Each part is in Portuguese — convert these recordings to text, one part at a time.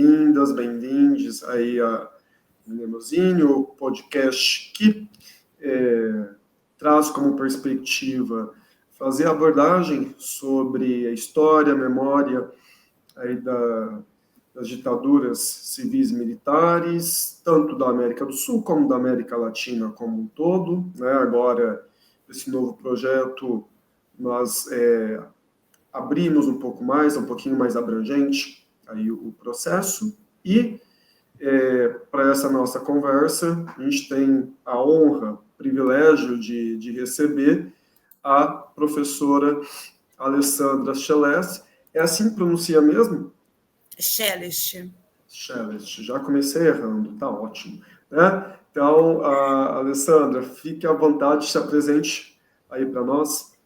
bem-vindas, bem-vindes aí a Mnemosyne, o podcast que traz como perspectiva fazer abordagem sobre a história, a memória aí das ditaduras civis e militares, tanto da América do Sul como da América Latina como um todo, né? Agora, esse novo projeto, nós abrimos um pouco mais, um pouquinho mais abrangente aí o processo, e para essa nossa conversa, a gente tem a honra, o privilégio de receber a professora Alessandra Schelest. É assim que pronuncia mesmo? Schelest. Schelest, já comecei errando, tá ótimo. Né? Então, Alessandra, fique à vontade, se apresente aí para nós.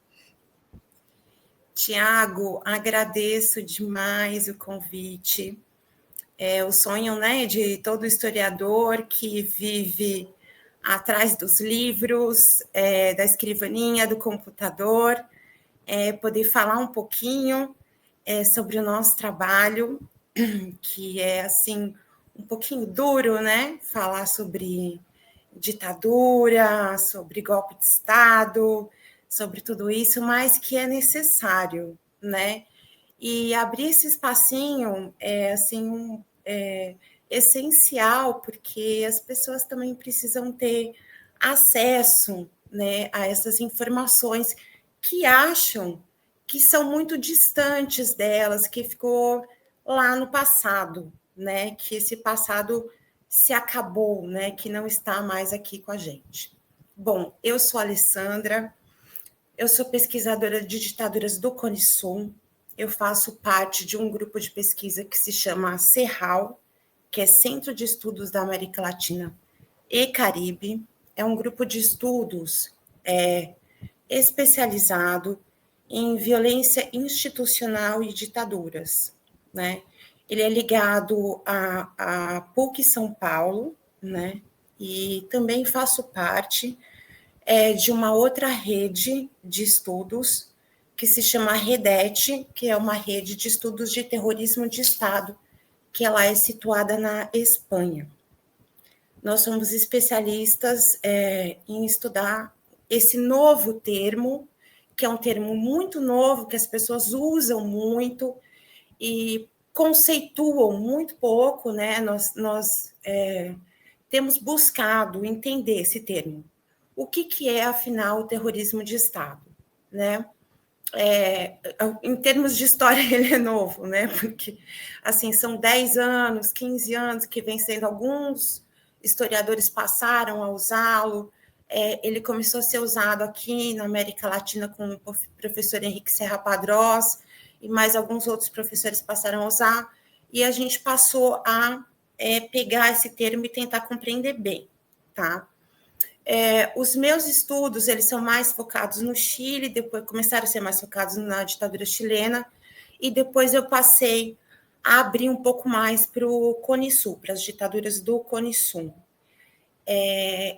Tiago, agradeço demais o convite. É o sonho, né, de todo historiador que vive atrás dos livros, da escrivaninha, do computador, poder falar um pouquinho sobre o nosso trabalho, que é, assim, um pouquinho duro, né, falar sobre ditadura, sobre golpe de Estado, sobre tudo isso, mas que é necessário, né? E abrir esse espacinho é assim essencial, porque as pessoas também precisam ter acesso, né, a essas informações que acham que são muito distantes delas, que ficou lá no passado, né? Que esse passado se acabou, né? Que não está mais aqui com a gente. Bom, eu sou a Alessandra, eu sou pesquisadora de ditaduras do Cone Sul, eu faço parte de um grupo de pesquisa que se chama CERRAL, que é Centro de Estudos da América Latina e Caribe. É um grupo de estudos especializado em violência institucional e ditaduras, né? Ele é ligado à PUC São Paulo, né? E também faço parte de uma outra rede de estudos que se chama REDET, que é uma rede de estudos de terrorismo de Estado, que ela é situada na Espanha. Nós somos especialistas em estudar esse novo termo, que é um termo muito novo, que as pessoas usam muito e conceituam muito pouco, né? Nós temos buscado entender esse termo. O que é, afinal, o terrorismo de Estado, né? Em termos de história, ele é novo, né? Porque, assim, são 10 anos, 15 anos que vem sendo, alguns historiadores passaram a usá-lo. Ele começou a ser usado aqui na América Latina com o professor Henrique Serra Padrós, e mais alguns outros professores passaram a usar, e a gente passou a pegar esse termo e tentar compreender bem, tá? Os meus estudos, eles são mais focados no Chile, depois começaram a ser mais focados na ditadura chilena, e depois eu passei a abrir um pouco mais para o Cone Sul, para as ditaduras do Cone Sul.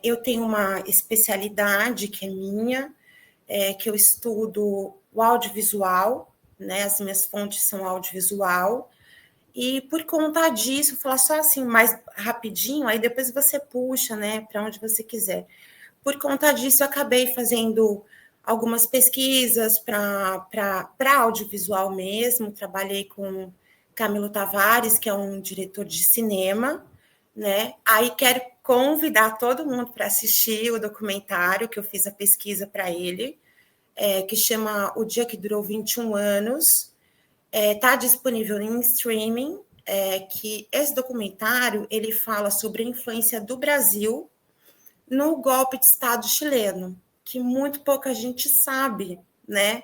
Eu tenho uma especialidade que é minha, que eu estudo o audiovisual, né? As minhas fontes são audiovisual, e por conta disso, vou falar só assim, mais rapidinho, aí depois você puxa, né, para onde você quiser. Por conta disso, eu acabei fazendo algumas pesquisas para audiovisual mesmo. Trabalhei com Camilo Tavares, que é um diretor de cinema, né? Aí quero convidar todo mundo para assistir o documentário que eu fiz a pesquisa para ele, que chama O Dia que Durou 21 Anos. Está disponível em streaming, que esse documentário ele fala sobre a influência do Brasil no golpe de Estado chileno, que muito pouca gente sabe, né?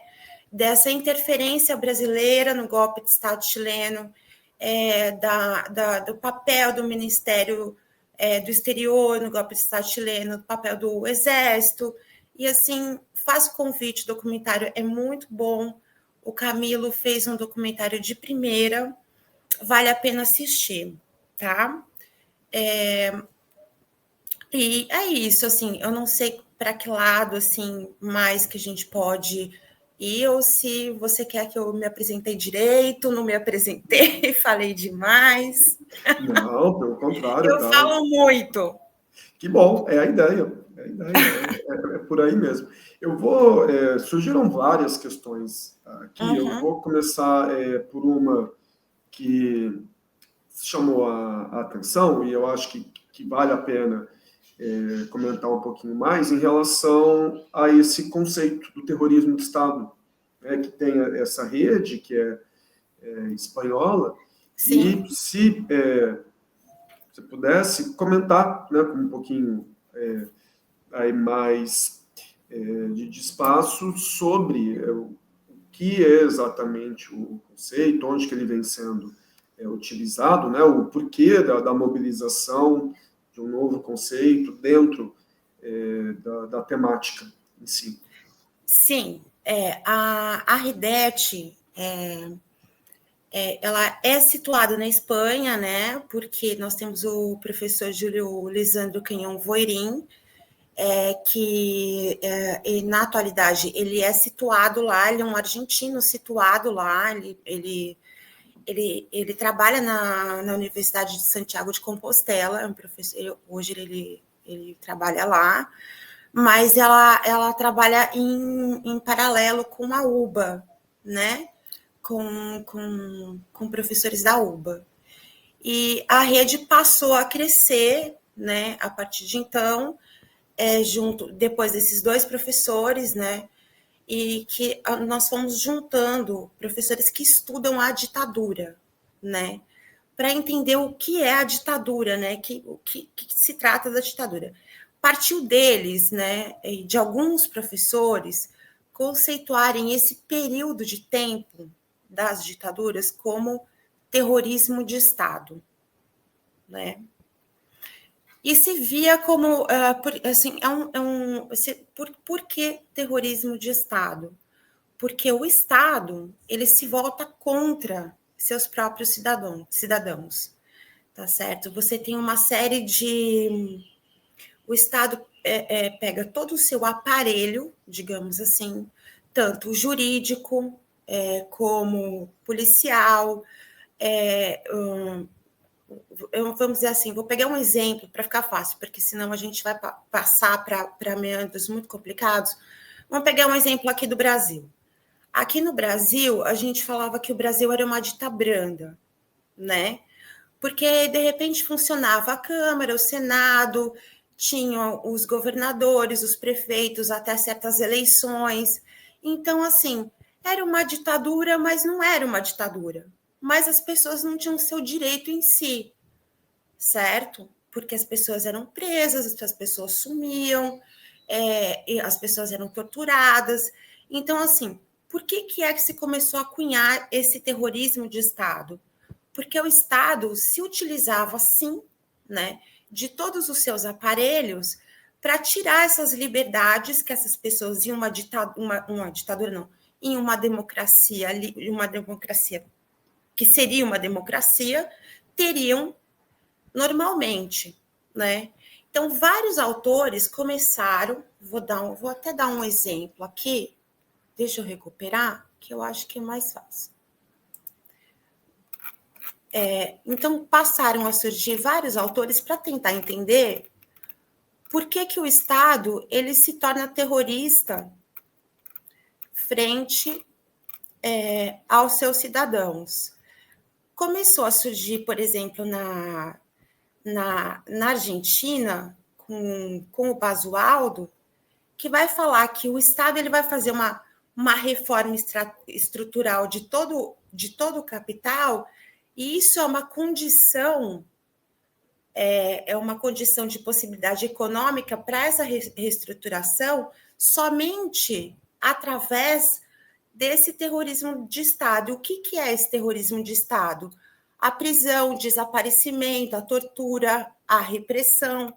Dessa interferência brasileira no golpe de Estado chileno, do papel do Ministério do Exterior no golpe de Estado chileno, do papel do Exército, e assim, faço convite, o documentário é muito bom, o Camilo fez um documentário de primeira, vale a pena assistir, tá? E é isso, assim, eu não sei para que lado, assim, mais que a gente pode E ou se você quer que eu me apresentei direito, não me apresentei, falei demais. Não, pelo contrário, Eu tá? falo muito. Que bom, é a ideia, é por aí mesmo. Surgiram várias questões aqui, eu Uhum. vou começar por uma que chamou a atenção, e eu acho que vale a pena comentar um pouquinho mais em relação a esse conceito do terrorismo de Estado, né, que tem essa rede, que é espanhola, Sim. e se você pudesse comentar, né, com um pouquinho aí mais de espaço sobre o que é exatamente o conceito, onde que ele vem sendo utilizado, né, o porquê da mobilização de um novo conceito dentro da temática em si. Sim, a RIDET, ela é situada na Espanha, né? Porque nós temos o professor Júlio Lisandro Canhão Voirin, que na atualidade ele é situado lá, ele é um argentino situado lá, ele trabalha na Universidade de Santiago de Compostela, é um professor, hoje ele trabalha lá, mas ela trabalha em paralelo com a UBA, né? Com professores da UBA. E a rede passou a crescer, né? A partir de então, depois desses dois professores, né? E que nós fomos juntando professores que estudam a ditadura, né? Para entender o que é a ditadura, né? O que se trata da ditadura. Partiu deles, né? De alguns professores conceituarem esse período de tempo das ditaduras como terrorismo de Estado, né? E se via como, assim, por que terrorismo de Estado? Porque o Estado, ele se volta contra seus próprios cidadãos, tá certo? Você tem uma série de... O Estado pega todo o seu aparelho, digamos assim, tanto jurídico, como policial, vamos dizer assim, vou pegar um exemplo para ficar fácil, porque senão a gente vai passar para meandros muito complicados. Vamos pegar um exemplo aqui do Brasil. Aqui no Brasil, a gente falava que o Brasil era uma dita branda, né? Porque, de repente, funcionava a Câmara, o Senado, tinham os governadores, os prefeitos, até certas eleições. Então, assim, era uma ditadura, mas não era uma ditadura. Mas as pessoas não tinham seu direito em si, certo? Porque as pessoas eram presas, as pessoas sumiam, as pessoas eram torturadas. Então, assim, por que é que se começou a cunhar esse terrorismo de Estado? Porque o Estado se utilizava, sim, né, de todos os seus aparelhos para tirar essas liberdades que essas pessoas em uma ditadura, não, em uma democracia que seria uma democracia, teriam normalmente, né? Então, vários autores começaram, vou até dar um exemplo aqui, deixa eu recuperar, que eu acho que é mais fácil. Então, passaram a surgir vários autores para tentar entender por que o Estado ele se torna terrorista frente aos seus cidadãos. Começou a surgir, por exemplo, na Argentina, com o Basualdo, que vai falar que o Estado ele vai fazer uma reforma estrutural de todo o capital, e isso é uma condição de possibilidade econômica para essa reestruturação somente através desse terrorismo de Estado. O que é esse terrorismo de Estado? A prisão, o desaparecimento, a tortura, a repressão,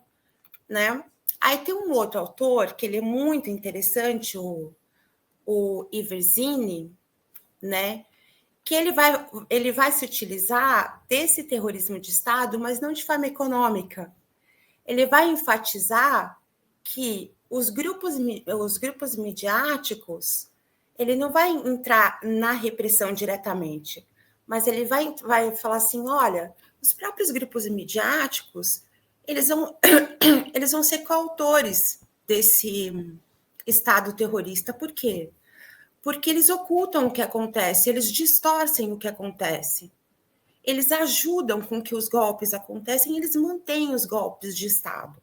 né? Aí tem um outro autor que ele é muito interessante, o Iverzini, né? Que ele vai se utilizar desse terrorismo de Estado, mas não de forma econômica. Ele vai enfatizar que os grupos midiáticos ele não vai entrar na repressão diretamente, mas ele vai falar assim, olha, os próprios grupos midiáticos, eles vão, eles vão ser coautores desse Estado terrorista. Por quê? Porque eles ocultam o que acontece, eles distorcem o que acontece. Eles ajudam com que os golpes acontecem, eles mantêm os golpes de Estado,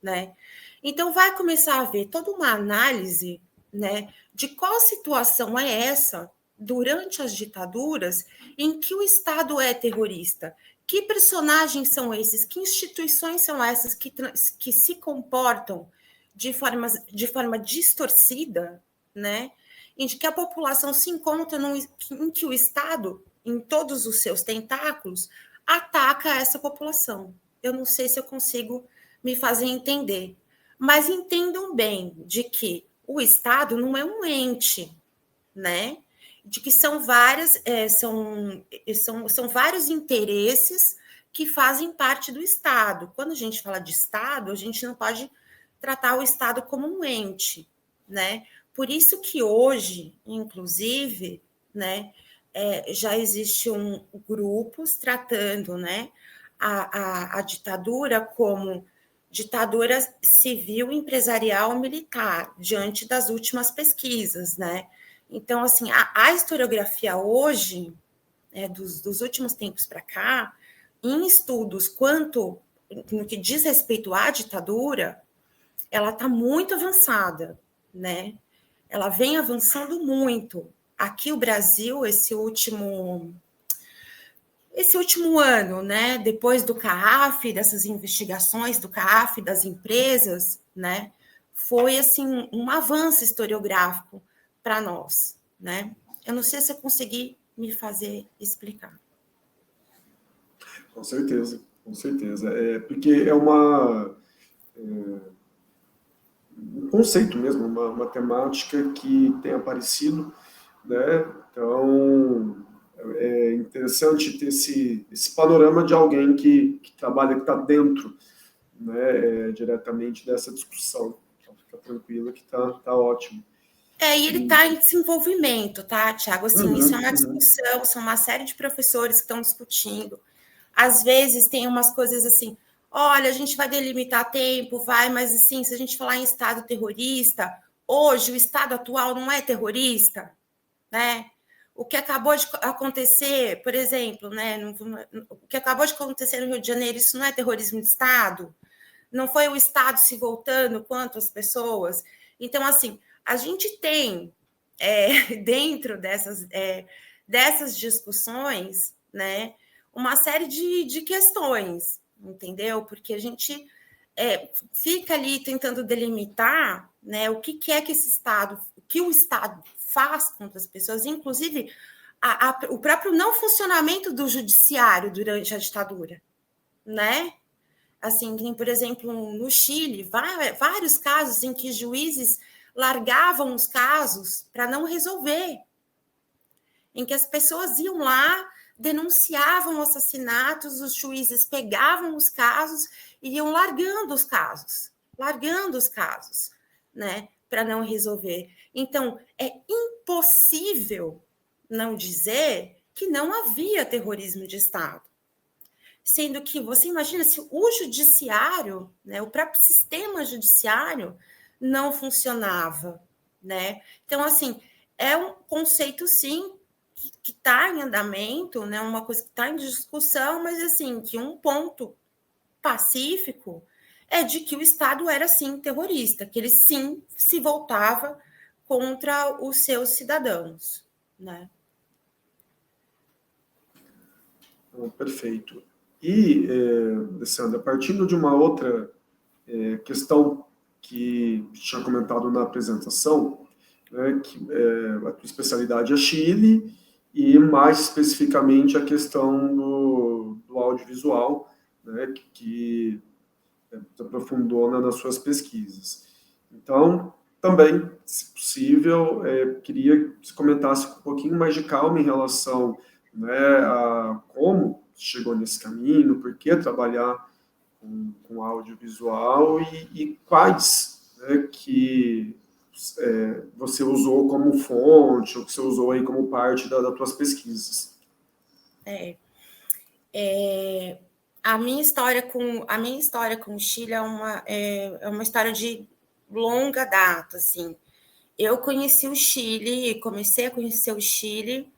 né? Então vai começar a haver toda uma análise, né, de qual situação é essa durante as ditaduras em que o Estado é terrorista. Que personagens são esses? Que instituições são essas que se comportam de forma distorcida, né? Em que a população se encontra em que o Estado, em todos os seus tentáculos, ataca essa população. Eu não sei se eu consigo me fazer entender, mas entendam bem de que o Estado não é um ente, né? De que são vários interesses que fazem parte do Estado. Quando a gente fala de Estado, a gente não pode tratar o Estado como um ente, né? Por isso que hoje, inclusive, né, já existe grupos tratando, né, a ditadura como ditadura civil, empresarial, militar, diante das últimas pesquisas, né? Então, assim, a historiografia hoje, dos últimos tempos para cá, em estudos quanto no que diz respeito à ditadura, ela está muito avançada, né? Ela vem avançando muito. Aqui o Brasil, esse último ano, né, depois do CAAF, dessas investigações do CAAF, das empresas, né, foi assim um avanço historiográfico para nós, né? Eu não sei se eu consegui me fazer explicar. Com certeza, com certeza. Porque é um conceito mesmo, uma temática que tem aparecido, né? Então, é interessante ter esse panorama de alguém que trabalha, que está dentro, né, diretamente dessa discussão. Então, fica tranquila que tá ótimo. E ele está em desenvolvimento, tá, Tiago? Assim, isso é uma discussão, são uma série de professores que estão discutindo. Às vezes tem umas coisas assim, olha, a gente vai delimitar tempo, mas assim, se a gente falar em Estado terrorista, hoje o Estado atual não é terrorista, né? O que acabou de acontecer, por exemplo, né? O que acabou de acontecer no Rio de Janeiro, isso não é terrorismo de Estado? Não foi o Estado se voltando quanto as pessoas? Então, assim, a gente tem dentro dessas discussões, né, uma série de questões, entendeu? Porque a gente fica ali tentando delimitar, né, o que é que esse Estado, o que o Estado faz contra as pessoas, inclusive o próprio não funcionamento do judiciário durante a ditadura, né? Assim, tem, por exemplo, no Chile, vários casos em que juízes largavam os casos para não resolver, em que as pessoas iam lá, denunciavam assassinatos, os juízes pegavam os casos e iam largando os casos, né, para não resolver. Então, é impossível não dizer que não havia terrorismo de Estado. Sendo que você imagina se o judiciário, né, o próprio sistema judiciário não funcionava, né? Então, assim, é um conceito, sim, que está em andamento, né, uma coisa que está em discussão, mas, assim, que um ponto pacífico é de que o Estado era, sim, terrorista, que ele, sim, se voltava contra os seus cidadãos, né? Perfeito. E, Alessandra, partindo de uma outra questão que tinha comentado na apresentação, né, que a tua especialidade é Chile e mais especificamente a questão do audiovisual, né, que se aprofundou nas suas pesquisas. Então, também, se possível, queria que você comentasse com um pouquinho mais de calma em relação, né, a como chegou nesse caminho, por que trabalhar com audiovisual e quais, né, que você usou como fonte, ou que você usou aí como parte das tuas pesquisas. A minha história com o Chile é uma história de longa data, assim. Eu conheci o Chile, comecei a conhecer o Chile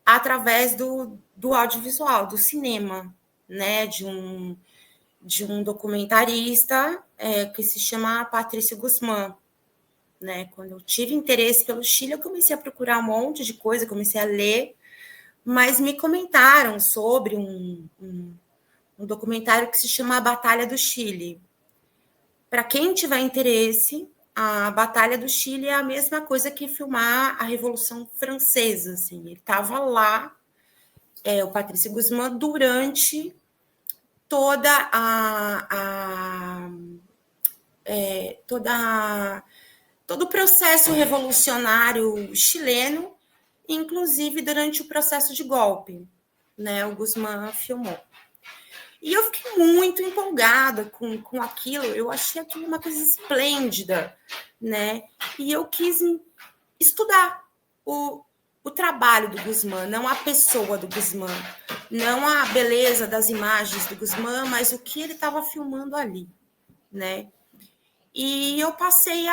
através do audiovisual, do cinema, né? De um documentarista que se chama Patrício Guzmán, né? Quando eu tive interesse pelo Chile, eu comecei a procurar um monte de coisa, comecei a ler, mas me comentaram sobre um documentário que se chama A Batalha do Chile. Para quem tiver interesse, a Batalha do Chile é a mesma coisa que filmar a Revolução Francesa. Assim. Ele estava lá, o Patrício Guzmán, durante todo o processo revolucionário chileno, inclusive durante o processo de golpe, né? O Guzmán filmou. E eu fiquei muito empolgada com aquilo, eu achei aquilo uma coisa esplêndida, né? E eu quis estudar o trabalho do Guzmán, não a pessoa do Guzmán, não a beleza das imagens do Guzmán, mas o que ele estava filmando ali, né? E eu passei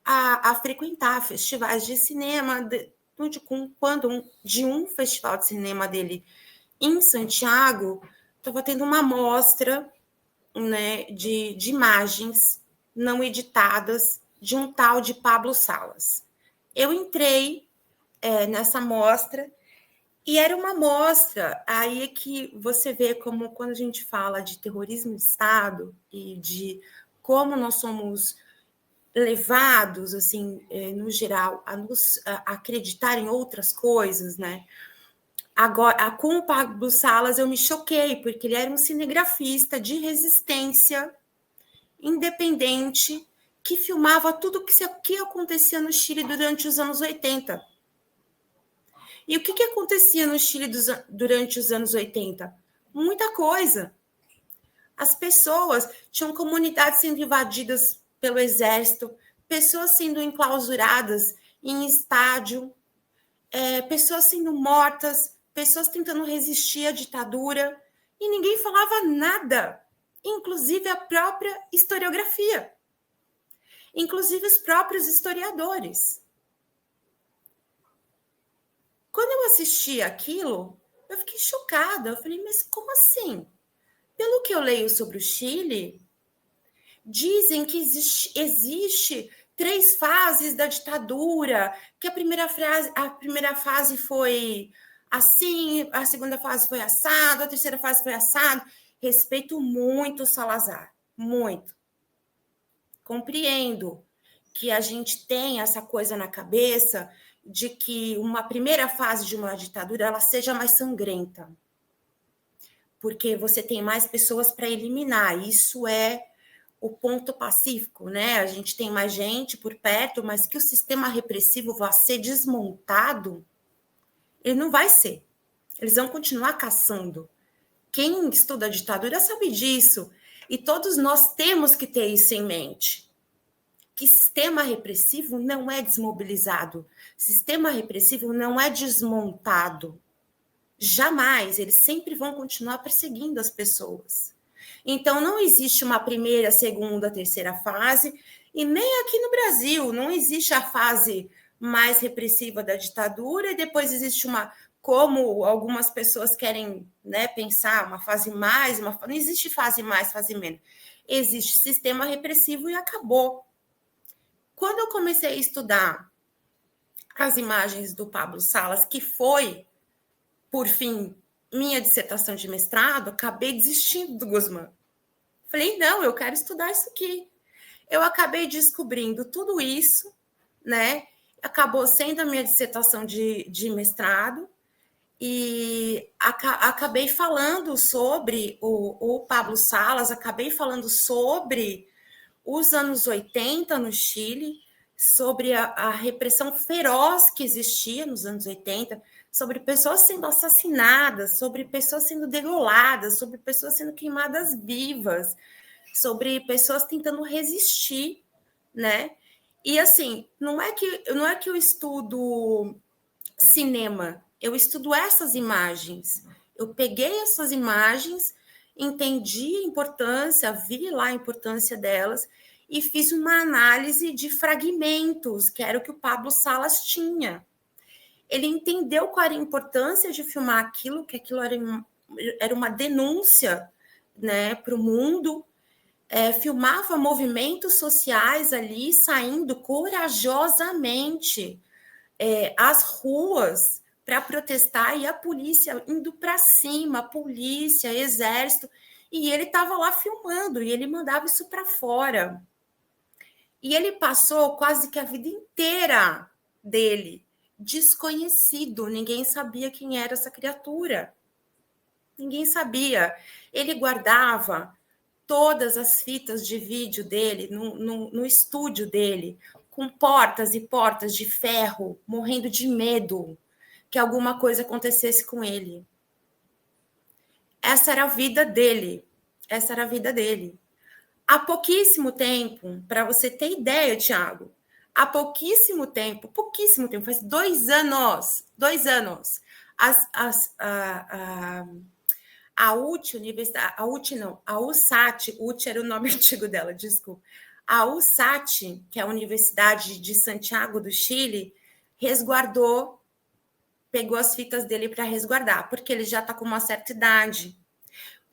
a frequentar festivais de cinema, de um festival de cinema dele em Santiago, estava tendo uma mostra, né, de imagens não editadas de um tal de Pablo Salas. Eu entrei nessa mostra e era uma mostra aí que você vê como quando a gente fala de terrorismo de Estado e de como nós somos levados, assim, no geral, a acreditar em outras coisas, né? Agora, com o Pablo Salas, eu me choquei, porque ele era um cinegrafista de resistência, independente, que filmava tudo que acontecia no Chile durante os anos 80. E o que acontecia no Chile durante os anos 80? Muita coisa. As pessoas tinham comunidades sendo invadidas pelo exército, pessoas sendo enclausuradas em estádio, pessoas sendo mortas, pessoas tentando resistir à ditadura, e ninguém falava nada, inclusive a própria historiografia, inclusive os próprios historiadores. Quando eu assisti aquilo, eu fiquei chocada. Eu falei, mas como assim? Pelo que eu leio sobre o Chile, dizem que existe 3 fases da ditadura, que a primeira fase foi assim, a segunda fase foi assado, a terceira fase foi assado. Respeito muito o Salazar, muito. Compreendo que a gente tem essa coisa na cabeça de que uma primeira fase de uma ditadura ela seja mais sangrenta, porque você tem mais pessoas para eliminar. Isso é o ponto pacífico, né? A gente tem mais gente por perto, mas que o sistema repressivo vá ser desmontado, ele não vai ser. Eles vão continuar caçando. Quem estuda a ditadura sabe disso. E todos nós temos que ter isso em mente. Que sistema repressivo não é desmobilizado. Sistema repressivo não é desmontado. Jamais. Eles sempre vão continuar perseguindo as pessoas. Então, não existe uma primeira, segunda, terceira fase, e nem aqui no Brasil, não existe a fase mais repressiva da ditadura, e depois existe como algumas pessoas querem, né, pensar, uma fase mais, não existe fase mais, fase menos. Existe sistema repressivo e acabou. Quando eu comecei a estudar as imagens do Pablo Salas, que foi, por fim, minha dissertação de mestrado, acabei desistindo do Guzmán. Falei, não, eu quero estudar isso aqui. Eu acabei descobrindo tudo isso, né? Acabou sendo a minha dissertação de mestrado e acabei falando sobre o Pablo Salas, acabei falando sobre os anos 80 no Chile, sobre a repressão feroz que existia nos anos 80, sobre pessoas sendo assassinadas, sobre pessoas sendo degoladas, sobre pessoas sendo queimadas vivas, sobre pessoas tentando resistir, né? E assim, não é que eu estudo cinema, eu estudo essas imagens. Eu peguei essas imagens, entendi a importância, vi lá a importância delas e fiz uma análise de fragmentos, que era o que o Pablo Salas tinha. Ele entendeu qual era a importância de filmar aquilo, que aquilo era uma denúncia, né, para o mundo. Filmava movimentos sociais ali saindo corajosamente às ruas para protestar, e a polícia indo para cima, polícia, exército, e ele estava lá filmando, e ele mandava isso para fora. E ele passou quase que a vida inteira dele desconhecido, ninguém sabia quem era essa criatura. Ninguém sabia. Ele guardava todas as fitas de vídeo dele no estúdio dele, com portas e portas de ferro, morrendo de medo que alguma coisa acontecesse com ele. Essa era a vida dele. Essa era a vida dele. Há pouquíssimo tempo, para você ter ideia, Tiago, há pouquíssimo tempo, faz 2 anos, a USAT, UT era o nome antigo dela, desculpa. A USAT, que é a Universidade de Santiago do Chile, resguardou, pegou as fitas dele para resguardar, porque ele já está com uma certa idade.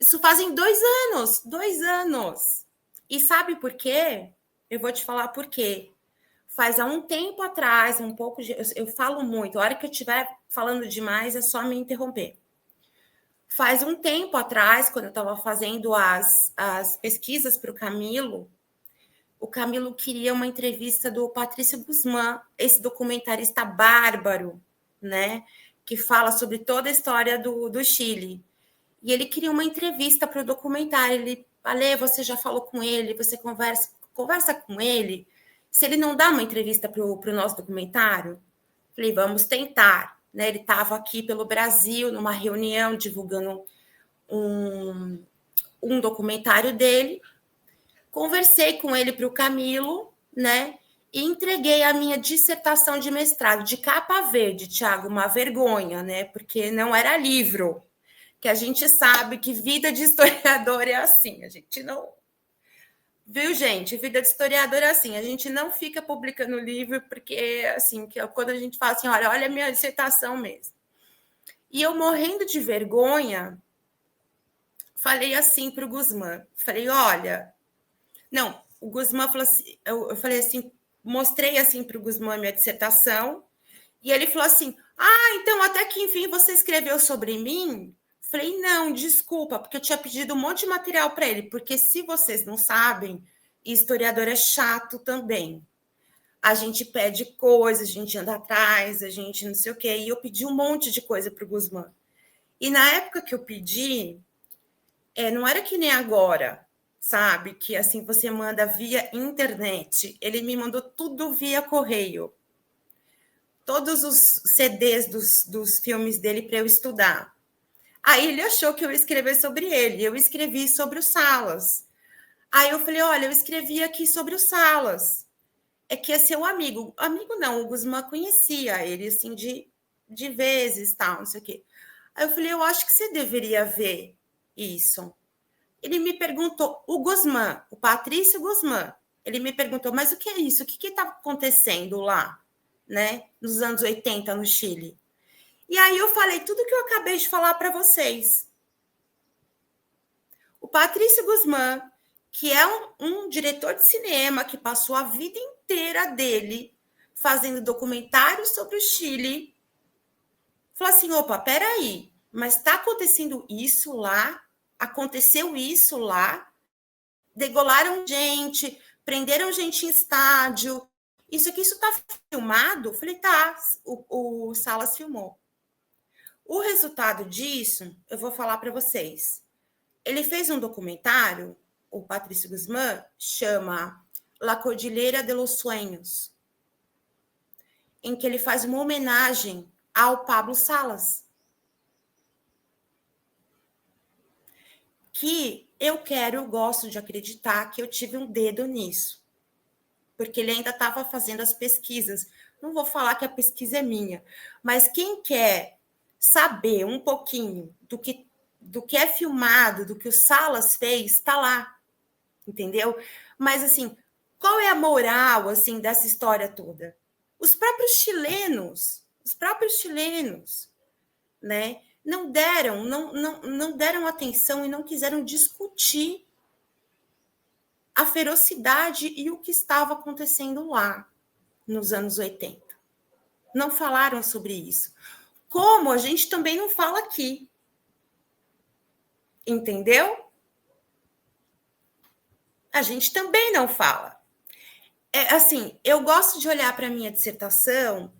Isso fazem 2 anos, 2 anos. E sabe por quê? Eu vou te falar por quê. Faz há um tempo atrás, eu falo muito, a hora que eu estiver falando demais é só me interromper. Faz um tempo atrás, quando eu estava fazendo as pesquisas para o Camilo queria uma entrevista do Patrício Guzmán, esse documentarista bárbaro, né, que fala sobre toda a história do Chile. E ele queria uma entrevista para o documentário. Ele, Ale, você já falou com ele, você conversa com ele. Se ele não dá uma entrevista para o nosso documentário, falei, vamos tentar. Né? Ele estava aqui pelo Brasil, numa reunião, divulgando um documentário dele. Conversei com ele para o Camilo, né? E entreguei a minha dissertação de mestrado de capa verde, Tiago, uma vergonha, né? Porque não era livro. Que a gente sabe que vida de historiador é assim, a gente não... Viu, gente? Vida de historiador é assim, a gente não fica publicando livro porque, assim, que quando a gente fala assim, olha a minha dissertação mesmo. E eu, morrendo de vergonha, falei assim para o Guzmán, falei, olha... Não, o Guzmán falou assim, eu falei assim, mostrei assim para o Guzmán minha dissertação, e ele falou assim, então até que enfim você escreveu sobre mim? Falei, não, desculpa, porque eu tinha pedido um monte de material para ele, porque se vocês não sabem, historiador é chato também. A gente pede coisas, a gente anda atrás, a gente não sei o quê, e eu pedi um monte de coisa para o Guzmán. E na época que eu pedi, não era que nem agora, sabe? Que assim você manda via internet. Ele me mandou tudo via correio. Todos os CDs dos filmes dele para eu estudar. Aí ele achou que eu ia escrever sobre ele. Eu escrevi sobre o Salas. Aí eu falei, olha, eu escrevi aqui sobre o Salas. É que é seu amigo. Amigo não, o Guzmán conhecia ele, assim, de vezes, tal, não sei o quê. Aí eu falei, eu acho que você deveria ver isso. Ele me perguntou, o Guzmán, o Patrício Guzmán, ele me perguntou, mas o que é isso? O que está acontecendo lá, né? Nos anos 80, no Chile? E aí eu falei tudo que eu acabei de falar para vocês. O Patrício Guzmán, que é um diretor de cinema que passou a vida inteira dele fazendo documentários sobre o Chile, falou assim, opa, peraí, mas está acontecendo isso lá? Aconteceu isso lá? Degolaram gente, prenderam gente em estádio. Isso está filmado? Falei, tá, o Salas filmou. O resultado disso, eu vou falar para vocês. Ele fez um documentário, o Patrício Guzmán, chama La Cordillera de los Sueños, em que ele faz uma homenagem ao Pablo Salas. Que eu gosto de acreditar que eu tive um dedo nisso. porque ele ainda estava fazendo as pesquisas. Não vou falar que a pesquisa é minha, mas quem quer saber um pouquinho do que é filmado, do que o Salas fez, está lá, entendeu? Mas, assim, qual é a moral, assim, dessa história toda? Os próprios chilenos, né, não deram atenção e não quiseram discutir a ferocidade e o que estava acontecendo lá nos anos 80. Não falaram sobre isso. Como a gente também não fala aqui. Entendeu? A gente também não fala. Assim, eu gosto de olhar para a minha dissertação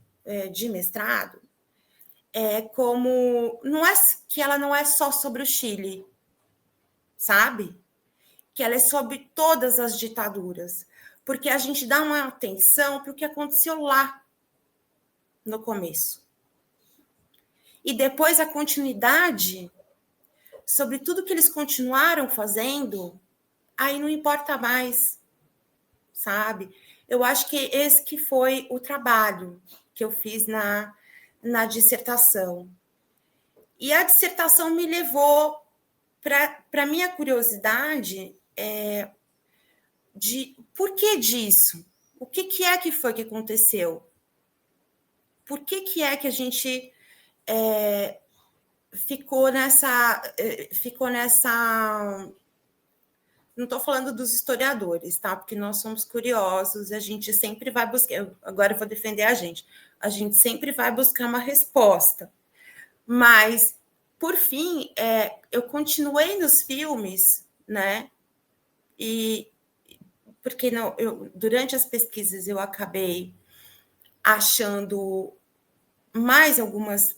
de mestrado como... Não é que ela não é só sobre o Chile, sabe? Que ela é sobre todas as ditaduras. Porque a gente dá uma atenção para o que aconteceu lá no começo. E depois a continuidade sobre tudo que eles continuaram fazendo, aí não importa mais, sabe? Eu acho que esse que foi o trabalho que eu fiz na dissertação. E a dissertação me levou para a minha curiosidade de por que disso? O que é que foi que aconteceu? Por que é que a gente ficou nessa... Não estou falando dos historiadores, tá? Porque nós somos curiosos, a gente sempre vai buscar... Agora eu vou defender a gente sempre vai buscar uma resposta. Mas, por fim, eu continuei nos filmes, né? E porque durante as pesquisas eu acabei achando mais algumas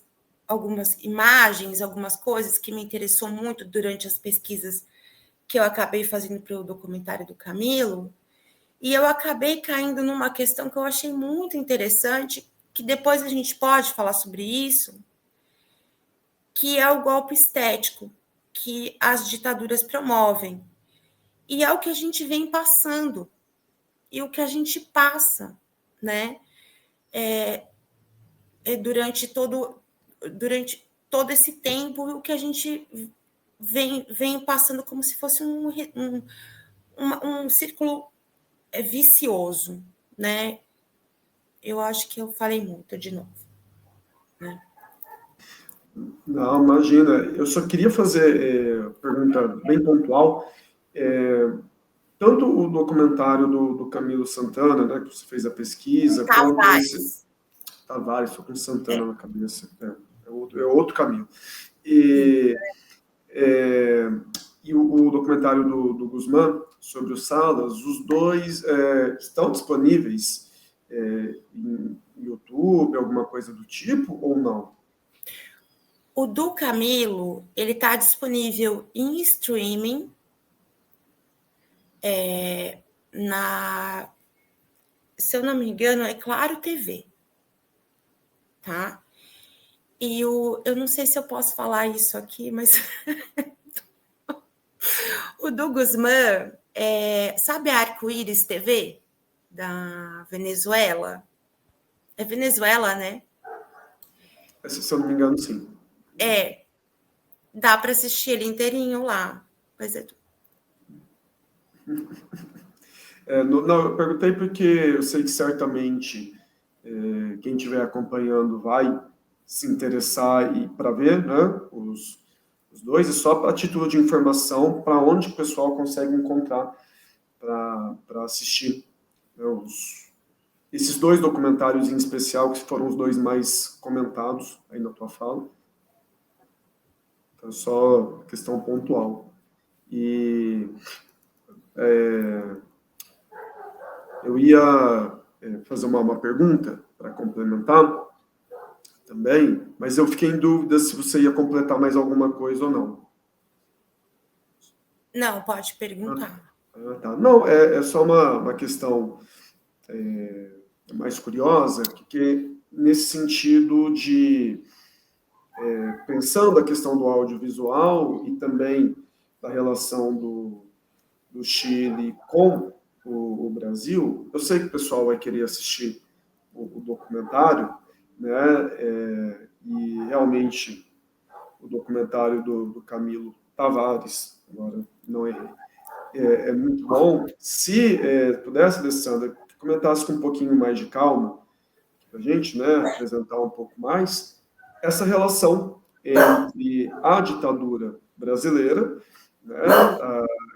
imagens, algumas coisas que me interessou muito durante as pesquisas que eu acabei fazendo para o documentário do Camilo, e eu acabei caindo numa questão que eu achei muito interessante, que depois a gente pode falar sobre isso, que é o golpe estético que as ditaduras promovem. E é o que a gente vem passando, e o que a gente passa, né? Durante todo esse tempo, o que a gente vem passando como se fosse um círculo vicioso, né? Eu acho que eu falei muito de novo, né? Não, imagina. Eu só queria fazer pergunta bem pontual. Tanto o documentário do Camilo Santana, né, que você fez a pesquisa, quanto esse... Tavares, estou com Santana na cabeça. É outro Camilo. E o documentário do Guzmán sobre o Salas, os dois estão disponíveis em YouTube, alguma coisa do tipo, ou não? O do Camilo, ele está disponível em streaming se eu não me engano, é Claro TV, tá? E eu não sei se eu posso falar isso aqui, mas o do Guzmán, sabe a Arco-Íris TV da Venezuela? É Venezuela, né? Se eu não me engano, sim. Dá para assistir ele inteirinho lá. Mas não, eu perguntei porque eu sei que certamente quem estiver acompanhando vai se interessar para ver, né, os dois, e só para título de informação, para onde o pessoal consegue encontrar para assistir, né, esses dois documentários em especial, que foram os dois mais comentados aí na tua fala. Então, só questão pontual. E eu ia fazer uma pergunta para complementar também, mas eu fiquei em dúvida se você ia completar mais alguma coisa ou não. Não, pode perguntar. Tá. Não, é só uma questão mais curiosa, que nesse sentido de pensando a questão do audiovisual e também da relação do Chile com o Brasil, eu sei que o pessoal vai querer assistir o documentário, né? E realmente o documentário do Camilo Tavares, agora não errei, é muito bom. Se pudesse, Alessandra, comentasse com um pouquinho mais de calma, para a gente, né, apresentar um pouco mais, essa relação entre a ditadura brasileira, né,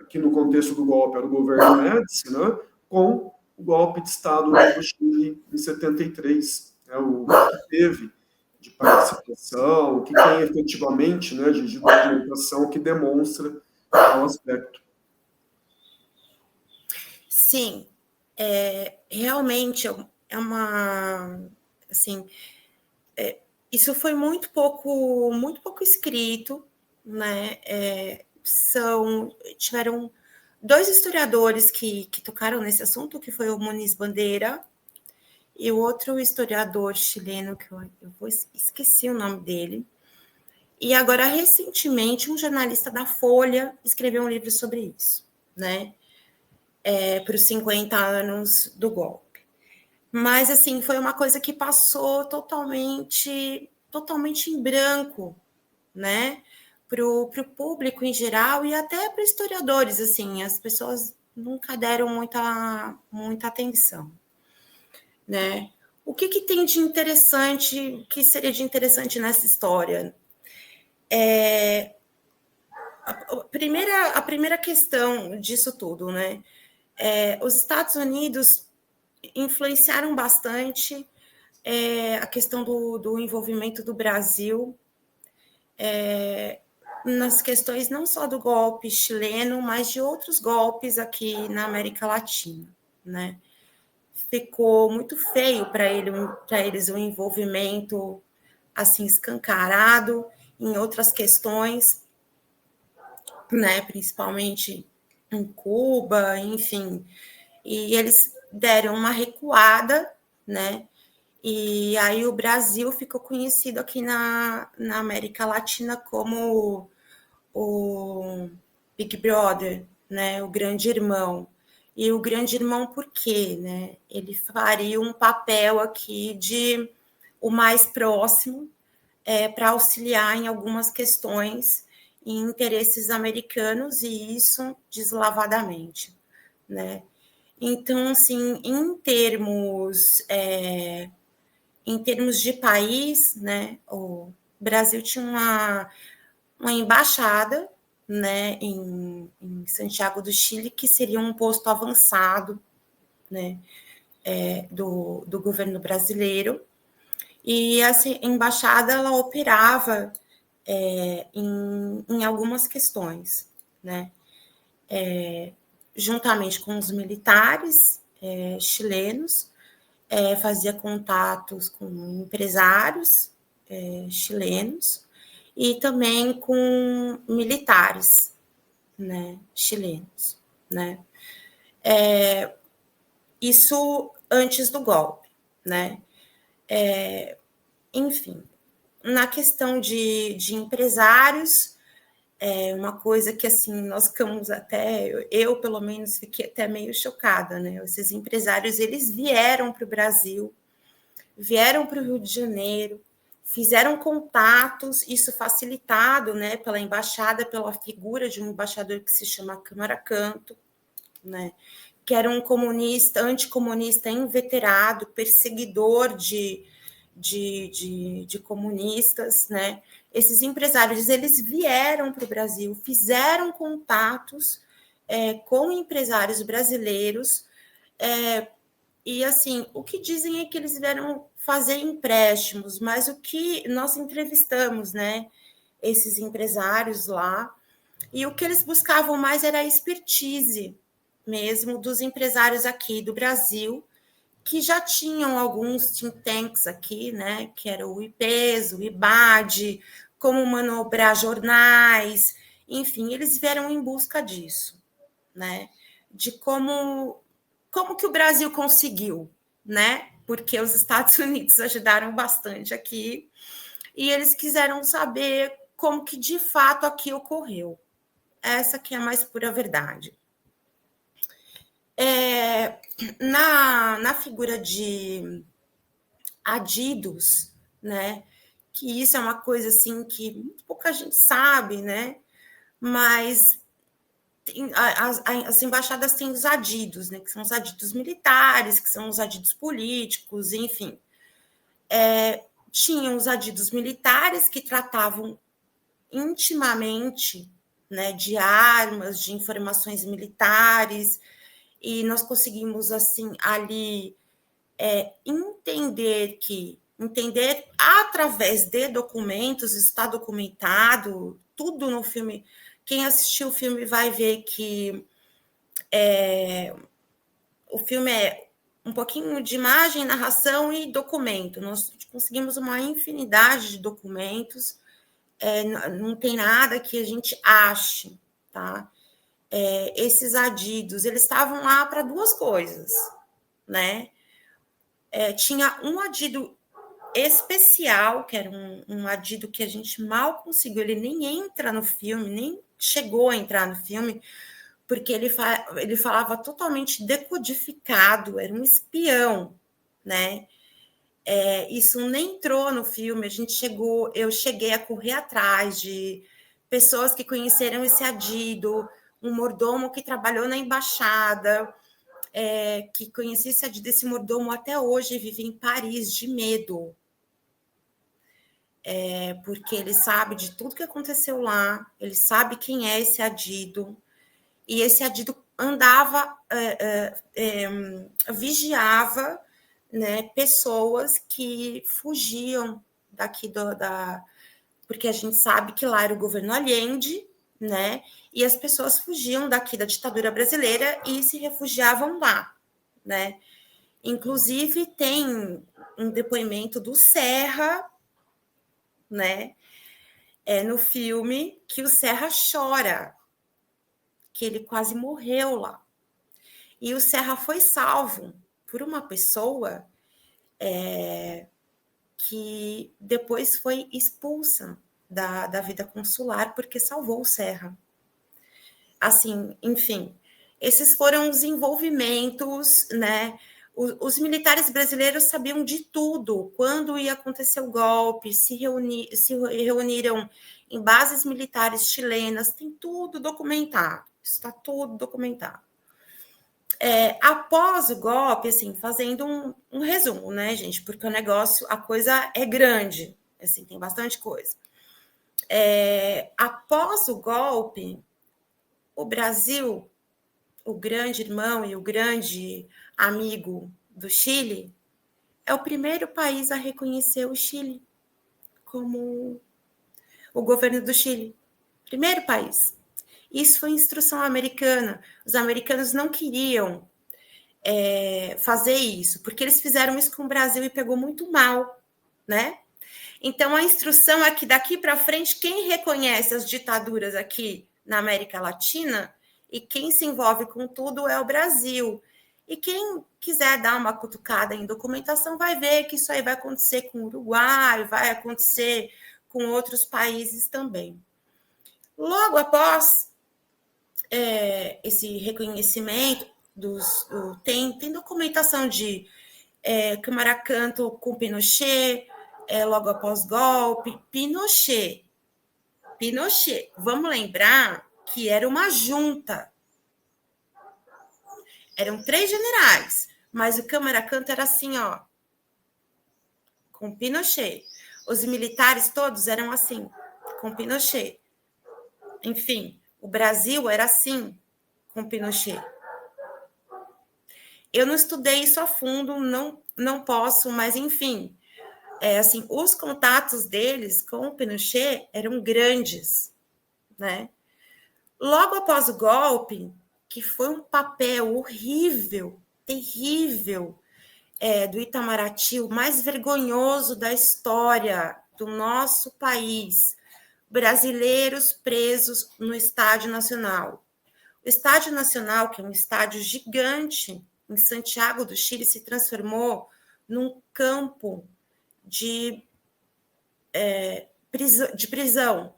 que no contexto do golpe era o governo Médici, né, com o golpe de Estado do Chile em 73, né, o que teve de participação, o que tem efetivamente, né, de documentação que demonstra tal aspecto. Sim, realmente é uma, assim, isso foi muito pouco escrito, né? Tiveram dois historiadores que tocaram nesse assunto, que foi o Muniz Bandeira e o outro historiador chileno, que esqueci o nome dele. E agora, recentemente, um jornalista da Folha escreveu um livro sobre isso, né? Para os 50 anos do golpe. Mas, assim, foi uma coisa que passou totalmente em branco, né? Para o público em geral e até para historiadores, assim, as pessoas nunca deram muita atenção, né? O que tem de interessante, o que seria de interessante nessa história? A primeira questão disso tudo, né? Os Estados Unidos influenciaram bastante a questão do envolvimento do Brasil nas questões não só do golpe chileno, mas de outros golpes aqui na América Latina, né? Ficou muito feio para eles o envolvimento assim escancarado em outras questões, né? Principalmente em Cuba, enfim. E eles deram uma recuada, né? E aí o Brasil ficou conhecido aqui na América Latina como o Big Brother, né? O grande irmão. E o grande irmão por quê, né? Ele faria um papel aqui de o mais próximo para auxiliar em algumas questões e interesses americanos, e isso deslavadamente, né? Então, assim, em termos de país, né, o Brasil tinha uma embaixada, né, em Santiago do Chile, que seria um posto avançado, né, do governo brasileiro, e essa embaixada ela operava em algumas questões, né, juntamente com os militares chilenos, fazia contatos com empresários chilenos e também com militares, né, chilenos, né? Isso antes do golpe, né? Enfim, na questão de empresários, uma coisa que, assim, nós ficamos até, eu pelo menos fiquei até meio chocada, né? Esses empresários, eles vieram para o Brasil, vieram para o Rio de Janeiro, fizeram contatos, isso facilitado, né, pela embaixada, pela figura de um embaixador que se chama Câmara Canto, né, que era um comunista, anticomunista inveterado, perseguidor de comunistas, né? Esses empresários, eles vieram para o Brasil, fizeram contatos com empresários brasileiros, e, assim, o que dizem é que eles vieram fazer empréstimos, mas o que nós entrevistamos, né, esses empresários lá, e o que eles buscavam mais era a expertise mesmo dos empresários aqui do Brasil, que já tinham alguns think tanks aqui, né, que era o IPES, o IBAD, como manobrar jornais, enfim, eles vieram em busca disso, né, de como que o Brasil conseguiu, né, porque os Estados Unidos ajudaram bastante aqui, e eles quiseram saber como que de fato aqui ocorreu. Essa que é a mais pura verdade. Na figura de adidos, né? Que isso é uma coisa assim que muito pouca gente sabe, né? Mas as embaixadas têm os adidos, né? Que são os adidos militares, que são os adidos políticos, enfim. Tinham os adidos militares que tratavam intimamente, né, de armas, de informações militares, e nós conseguimos assim ali entender através de documentos, está documentado, tudo no filme. Quem assistiu o filme vai ver que o filme é um pouquinho de imagem, narração e documento. Nós conseguimos uma infinidade de documentos, não tem nada que a gente ache, tá? Esses adidos, eles estavam lá para duas coisas, né? Tinha um adido especial, que era um adido que a gente mal conseguiu, ele nem entra no filme, nem chegou a entrar no filme, porque ele falava totalmente decodificado, era um espião, né? Isso nem entrou no filme, eu cheguei a correr atrás de pessoas que conheceram esse adido, um mordomo que trabalhou na embaixada, que conhecia esse adido, esse mordomo até hoje vive em Paris de medo, porque ele sabe de tudo que aconteceu lá, ele sabe quem é esse adido, e esse adido andava, vigiava, né, pessoas que fugiam daqui porque a gente sabe que lá era o governo Allende, né, e as pessoas fugiam daqui da ditadura brasileira e se refugiavam lá, né. Inclusive tem um depoimento do Serra, né, no filme, que o Serra chora, que ele quase morreu lá. E o Serra foi salvo por uma pessoa que depois foi expulsa da vida consular porque salvou o Serra. Assim, enfim, esses foram os envolvimentos, né? Os militares brasileiros sabiam de tudo, quando ia acontecer o golpe, se reuniram em bases militares chilenas, tem tudo documentado, está tudo documentado. Após o golpe, assim, fazendo um resumo, né, gente? Porque o negócio, a coisa é grande, assim, tem bastante coisa. Após o golpe, o Brasil, o grande irmão e o grande amigo do Chile, é o primeiro país a reconhecer o Chile como o governo do Chile. Primeiro país. Isso foi instrução americana. Os americanos não queriam fazer isso, porque eles fizeram isso com o Brasil e pegou muito mal, né? Então, a instrução é que daqui para frente, quem reconhece as ditaduras aqui na América Latina e quem se envolve com tudo é o Brasil. E quem quiser dar uma cutucada em documentação vai ver que isso aí vai acontecer com o Uruguai, vai acontecer com outros países também. Logo após esse reconhecimento, tem documentação de Câmara Canto com Pinochet, logo após golpe. Pinochet. Vamos lembrar que era uma junta. Eram 3 generais, mas o Câmara Canto era assim, ó, com Pinochet. Os militares todos eram assim, com Pinochet. Enfim, o Brasil era assim, com Pinochet. Eu não estudei isso a fundo, não posso, mas enfim, assim, os contatos deles com o Pinochet eram grandes, né? Logo após o golpe, que foi um papel horrível, terrível, do Itamaraty, o mais vergonhoso da história do nosso país, brasileiros presos no Estádio Nacional. O Estádio Nacional, que é um estádio gigante em Santiago do Chile, se transformou num campo de prisão,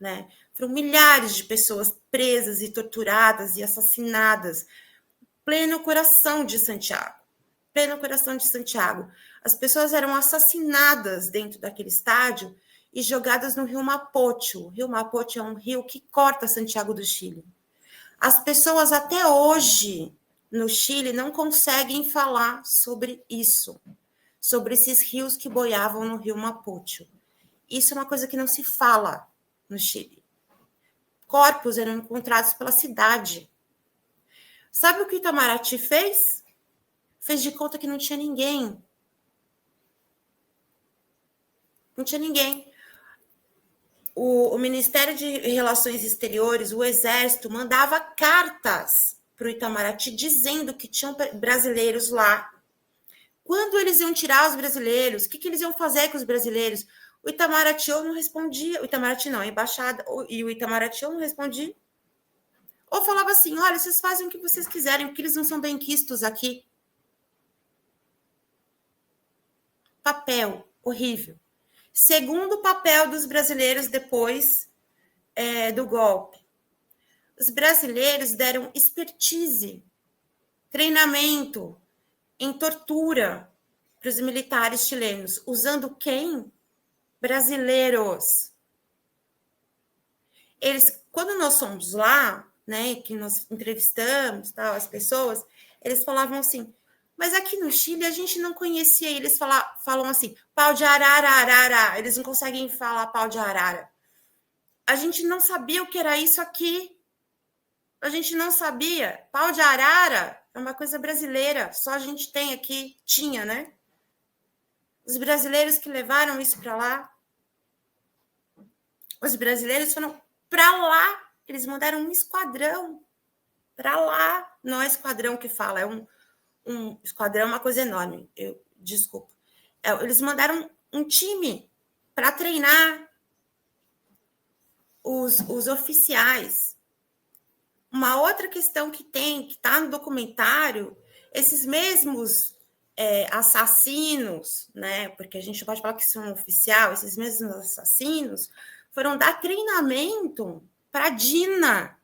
né? Foram milhares de pessoas presas e torturadas e assassinadas pleno coração de Santiago. Pleno coração de Santiago. As pessoas eram assassinadas dentro daquele estádio e jogadas no rio Mapocho. O rio Mapocho é um rio que corta Santiago do Chile. As pessoas até hoje no Chile não conseguem falar sobre isso, sobre esses rios que boiavam no rio Mapocho. Isso é uma coisa que não se fala no Chile. Corpos eram encontrados pela cidade. Sabe o que Itamaraty fez? Fez de conta que não tinha ninguém. Não tinha ninguém. O Ministério de Relações Exteriores, o Exército, mandava cartas para o Itamaraty dizendo que tinham brasileiros lá. Quando eles iam tirar os brasileiros? O que eles iam fazer com os brasileiros? O Itamaraty ou não respondia. O Itamaraty não, a embaixada e o Itamaraty ou não respondia. Ou falava assim, olha, vocês fazem o que vocês quiserem, porque eles não são benquistos aqui. Papel horrível. Segundo papel dos brasileiros depois do golpe. Os brasileiros deram expertise, treinamento em tortura para os militares chilenos. Usando quem? Brasileiros. Eles, quando nós fomos lá, né, que nós entrevistamos tal, as pessoas, eles falavam assim, mas aqui no Chile a gente não conhecia, eles falam assim, pau de arara, arara, eles não conseguem falar pau de arara. A gente não sabia o que era isso aqui. A gente não sabia. Pau de arara é uma coisa brasileira, só a gente tem aqui, tinha, né? Os brasileiros que levaram isso para lá, os brasileiros foram para lá, eles mandaram um esquadrão para lá, não é esquadrão que fala, é um esquadrão, é uma coisa enorme, desculpa. Eles mandaram um time para treinar os oficiais. Uma outra questão que está no documentário, esses mesmos assassinos, né? Porque a gente pode falar que são oficial, esses mesmos assassinos foram dar treinamento para a DINA,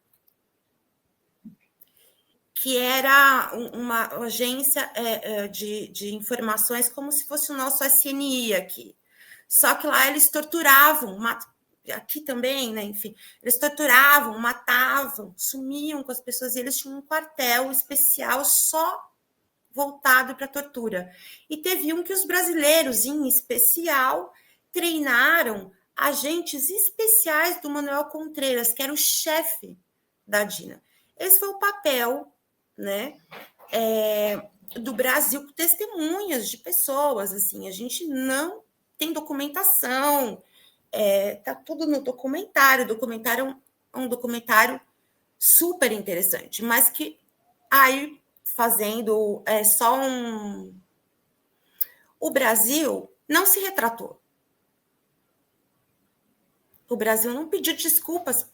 que era uma agência de informações como se fosse o nosso SNI aqui. Só que lá eles torturavam, aqui também, né? Enfim, eles torturavam, matavam, sumiam com as pessoas, e eles tinham um quartel especial só voltado para a tortura. E teve um que os brasileiros, em especial, treinaram agentes especiais do Manuel Contreras, que era o chefe da DINA. Esse foi o papel, né, do Brasil, com testemunhas de pessoas. Assim, a gente não tem documentação, tá tudo no documentário. O documentário é um documentário super interessante, mas que aí fazendo só o Brasil não se retratou. O Brasil não pediu desculpas,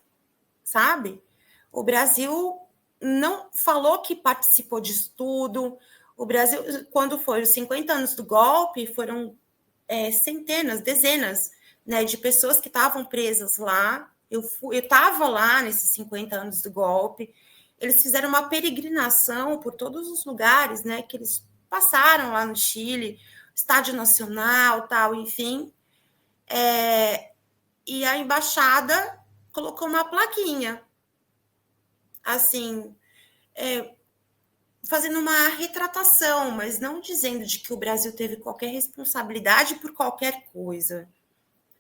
sabe? O Brasil não falou que participou disso tudo. O Brasil, quando foram os 50 anos do golpe, foram centenas, dezenas, né, de pessoas que estavam presas lá. Eu estava lá nesses 50 anos do golpe. Eles fizeram uma peregrinação por todos os lugares, né, que eles passaram lá no Chile, Estádio Nacional, tal, enfim. E a embaixada colocou uma plaquinha, assim, fazendo uma retratação, mas não dizendo de que o Brasil teve qualquer responsabilidade por qualquer coisa,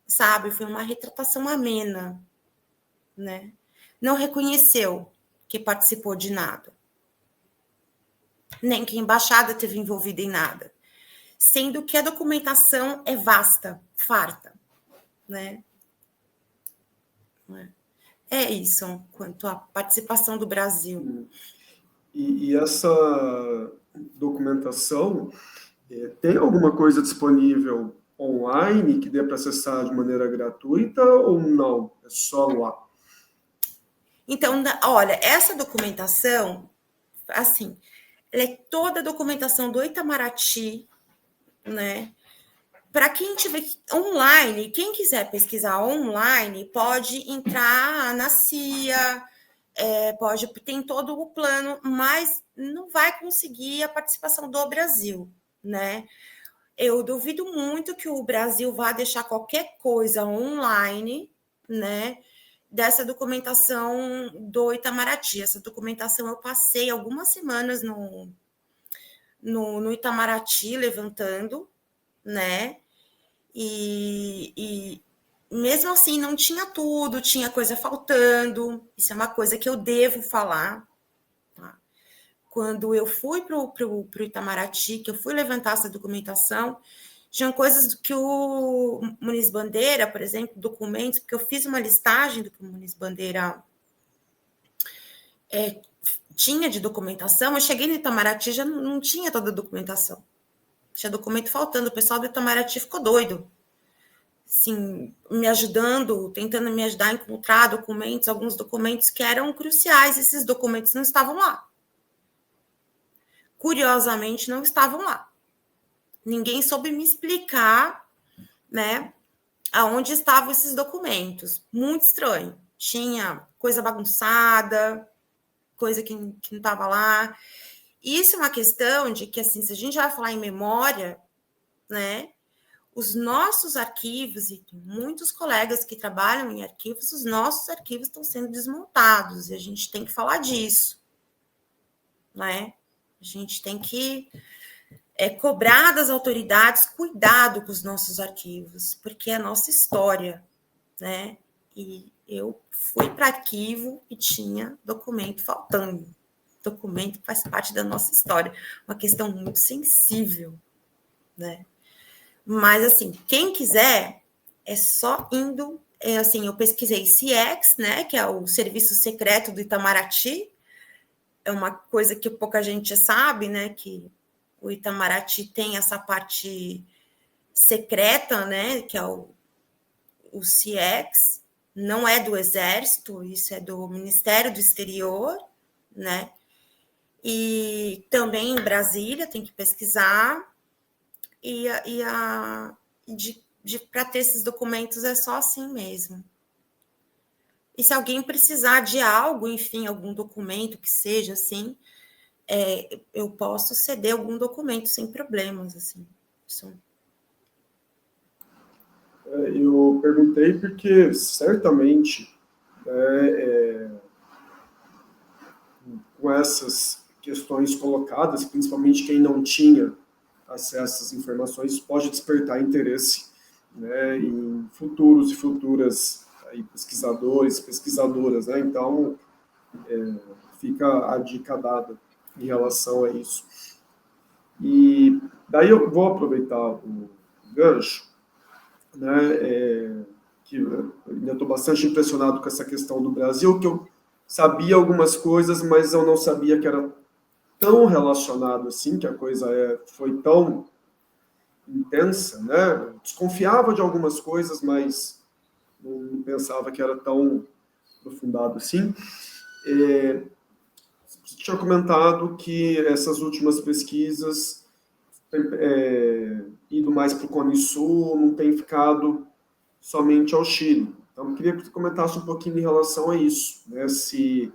sabe? Foi uma retratação amena, né? Não reconheceu que participou de nada, nem que a embaixada teve envolvida em nada, sendo que a documentação é vasta, farta, né? É isso, quanto à participação do Brasil. E essa documentação, tem alguma coisa disponível online que dê para acessar de maneira gratuita ou não? É só lá? Então, olha, essa documentação, assim, ela é toda a documentação do Itamaraty, né? Para quem tiver online, quem quiser pesquisar online, pode entrar na CIA, tem todo o plano, mas não vai conseguir a participação do Brasil, né? Eu duvido muito que o Brasil vá deixar qualquer coisa online, né? Dessa documentação do Itamaraty. Essa documentação eu passei algumas semanas no Itamaraty levantando, né? E mesmo assim não tinha tudo, tinha coisa faltando. Isso é uma coisa que eu devo falar. Tá? Quando eu fui para o Itamaraty, que eu fui levantar essa documentação, tinham coisas que o Muniz Bandeira, por exemplo, documentos, porque eu fiz uma listagem do que o Muniz Bandeira tinha de documentação. Eu cheguei no Itamaraty, já não tinha toda a documentação. Tinha documento faltando. O pessoal do Itamaraty ficou doido. Assim, me ajudando, tentando me ajudar a encontrar documentos, alguns documentos que eram cruciais. Esses documentos não estavam lá. Curiosamente, não estavam lá. Ninguém soube me explicar, né, aonde estavam esses documentos. Muito estranho. Tinha coisa bagunçada, coisa que não estava lá. Isso é uma questão de que, assim, se a gente vai falar em memória, né, os nossos arquivos, e tem muitos colegas que trabalham em arquivos, os nossos arquivos estão sendo desmontados, e a gente tem que falar disso, né? A gente tem que cobrar das autoridades cuidado com os nossos arquivos, porque é a nossa história, né? E eu fui para arquivo e tinha documento faltando. Documento faz parte da nossa história, uma questão muito sensível, né? Mas, assim, quem quiser, é só indo... assim, eu pesquisei CIEX, né, que é o Serviço Secreto do Itamaraty. É uma coisa que pouca gente sabe, né, que o Itamaraty tem essa parte secreta, né, que é o CIEX. Não é do Exército, isso é do Ministério do Exterior, né? E também em Brasília, tem que pesquisar. Para ter esses documentos é só assim mesmo. E se alguém precisar de algo, enfim, algum documento que seja assim, eu posso ceder algum documento sem problemas, assim. Eu perguntei porque certamente com essas questões colocadas, principalmente quem não tinha acesso a essas informações, pode despertar interesse, né, em futuros e futuras aí, pesquisadores, pesquisadoras, né? Então, fica a dica dada em relação a isso. E daí eu vou aproveitar o gancho, né, que eu ainda estou bastante impressionado com essa questão do Brasil, que eu sabia algumas coisas, mas eu não sabia que era tão relacionado assim, que a coisa foi tão intensa, né? Eu desconfiava de algumas coisas, mas não pensava que era tão aprofundado assim. Você tinha comentado que essas últimas pesquisas ido mais para o Cone Sul, não tem ficado somente ao Chile. Então, eu queria que você comentasse um pouquinho em relação a isso, né? Se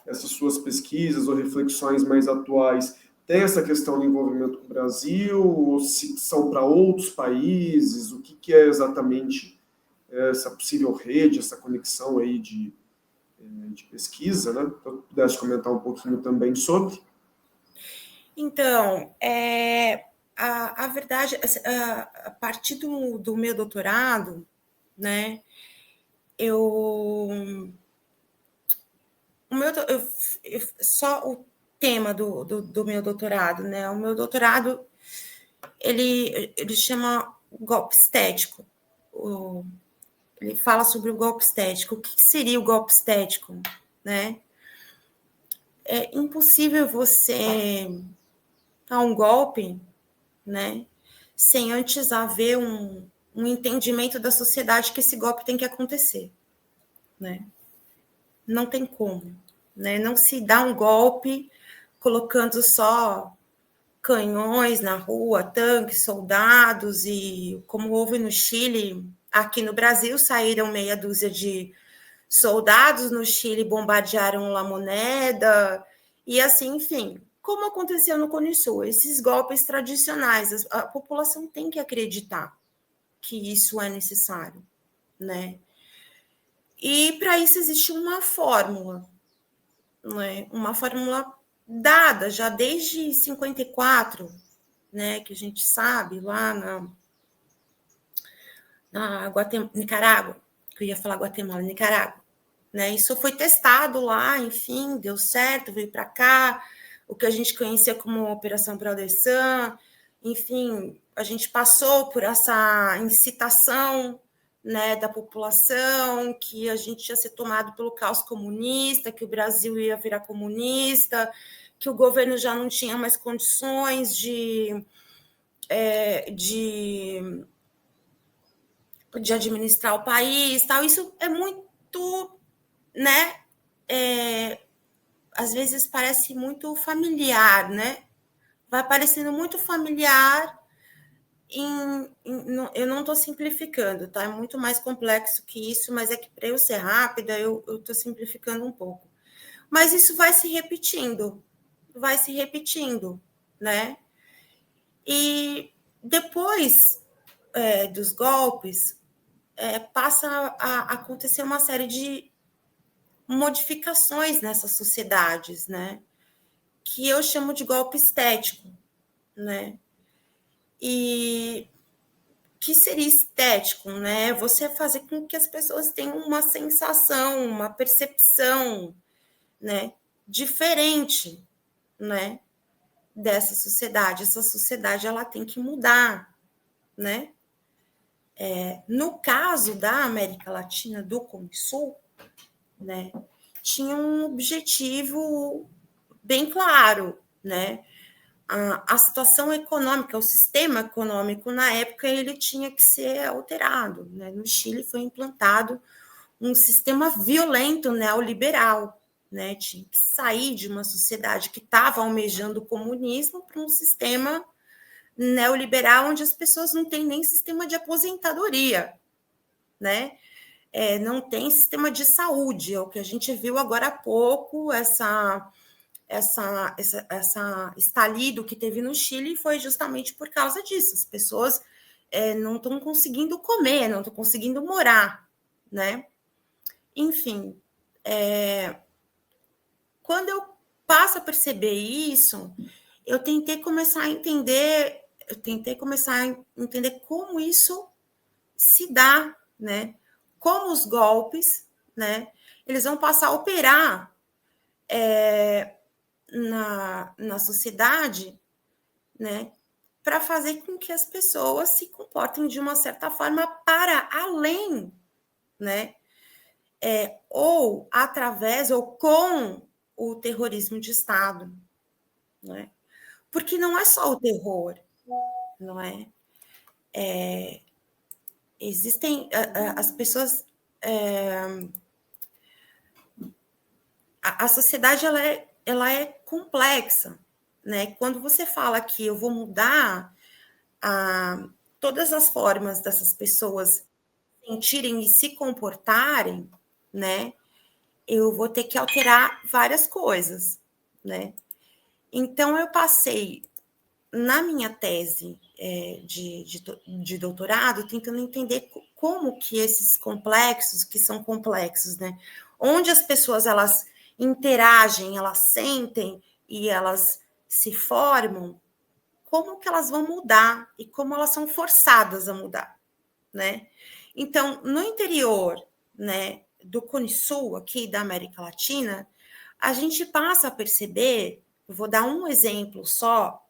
essas suas pesquisas ou reflexões mais atuais têm essa questão do envolvimento com o Brasil, ou se são para outros países, o que é exatamente essa possível rede, essa conexão aí de pesquisa, né? Então, pudesse comentar um pouquinho também sobre. Então, a verdade, a partir do meu doutorado, né, só o tema do meu doutorado, né, o meu doutorado, ele chama golpe estético, ele fala sobre o golpe estético. O que seria o golpe estético, né? É impossível você dar um golpe, né, sem antes haver um entendimento da sociedade que esse golpe tem que acontecer, né? Não tem como, né? Não se dá um golpe colocando só canhões na rua, tanques, soldados, e como houve no Chile, aqui no Brasil saíram meia dúzia de soldados no Chile bombardearam La Moneda, e assim, enfim, como aconteceu no Cone Sul, esses golpes tradicionais, a população tem que acreditar que isso é necessário, né? E para isso existe uma fórmula, né? Uma fórmula dada já desde 54, né? Que a gente sabe lá na Nicarágua, que eu ia falar Guatemala, Nicarágua, né? Isso foi testado lá, enfim, deu certo, veio para cá, o que a gente conhecia como Operação Brother-Sun, enfim, a gente passou por essa incitação, né, da população, que a gente ia ser tomado pelo caos comunista, que o Brasil ia virar comunista, que o governo já não tinha mais condições de administrar o país, tal. Isso é muito, né? Às vezes parece muito familiar, né? Vai parecendo muito familiar. Eu não estou simplificando, tá? É muito mais complexo que isso, mas é que para eu ser rápida, eu estou simplificando um pouco. Mas isso vai se repetindo, né? E depois dos golpes, passa a acontecer uma série de modificações nessas sociedades, né? Que eu chamo de golpe estético, né? E que seria estético, né? Você fazer com que as pessoas tenham uma sensação, uma percepção, né, diferente, né, dessa sociedade. Essa sociedade ela tem que mudar, né? No caso da América Latina, do Cone Sul, né, tinha um objetivo bem claro, né? A situação econômica, o sistema econômico na época ele tinha que ser alterado, né? No Chile foi implantado um sistema violento neoliberal, né? Tinha que sair de uma sociedade que estava almejando o comunismo para um sistema neoliberal onde as pessoas não têm nem sistema de aposentadoria, né? Não tem sistema de saúde, é o que a gente viu agora há pouco, essa estalido que teve no Chile foi justamente por causa disso. As pessoas não estão conseguindo comer, não estão conseguindo morar, né? Enfim, quando eu passo a perceber isso, eu tentei começar a entender como isso se dá, né? Como os golpes, né? Eles vão passar a operar na sociedade, né, para fazer com que as pessoas se comportem de uma certa forma para além, né, ou através ou com o terrorismo de Estado, né? Porque não é só o terror, não é? Existem as pessoas, a sociedade ela é complexa, né? Quando você fala que eu vou mudar todas as formas dessas pessoas sentirem e se comportarem, né? Eu vou ter que alterar várias coisas, né? Então, eu passei na minha tese de doutorado tentando entender como que esses complexos, que são complexos, né? Onde as pessoas, elas interagem, elas sentem e elas se formam, como que elas vão mudar e como elas são forçadas a mudar, né? Então, no interior, né, do Cone Sul, aqui da América Latina, a gente passa a perceber, eu vou dar um exemplo só,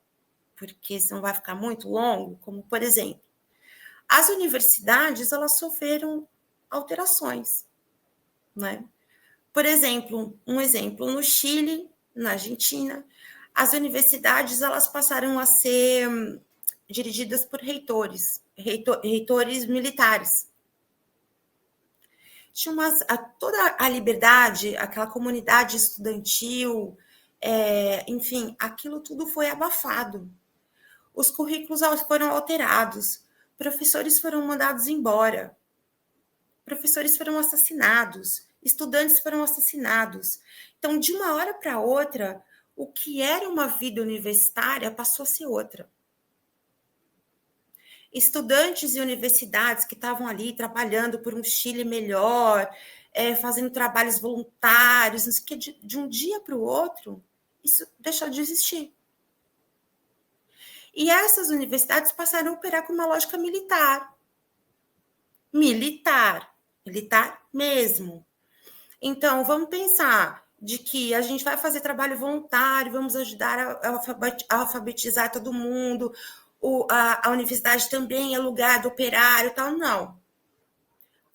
porque senão vai ficar muito longo, como, por exemplo, as universidades, elas sofreram alterações, né? Por exemplo, no Chile, na Argentina, as universidades, elas passaram a ser dirigidas por reitores militares. Tinha toda a liberdade, aquela comunidade estudantil, enfim, aquilo tudo foi abafado. Os currículos foram alterados, professores foram mandados embora, professores foram assassinados, estudantes foram assassinados. Então, de uma hora para outra, o que era uma vida universitária passou a ser outra. Estudantes e universidades que estavam ali trabalhando por um Chile melhor, fazendo trabalhos voluntários, não sei o que, de um dia para o outro, isso deixou de existir. E essas universidades passaram a operar com uma lógica militar. Militar mesmo. Então, vamos pensar de que a gente vai fazer trabalho voluntário, vamos ajudar a alfabetizar todo mundo, a universidade também é lugar do operário e tal. Não.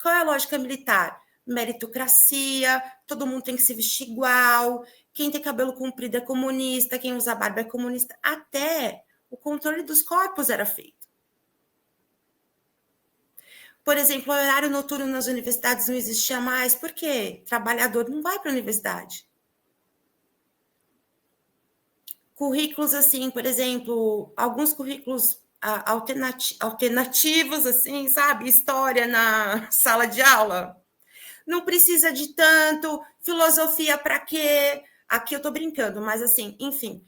Qual é a lógica militar? Meritocracia, todo mundo tem que se vestir igual, quem tem cabelo comprido é comunista, quem usa barba é comunista. Até o controle dos corpos era feito. Por exemplo, o horário noturno nas universidades não existia mais. Por quê? Trabalhador não vai para a universidade. Currículos assim, por exemplo, alguns currículos alternativos, assim, sabe? História na sala de aula. Não precisa de tanto, filosofia para quê? Aqui eu estou brincando, mas assim, enfim.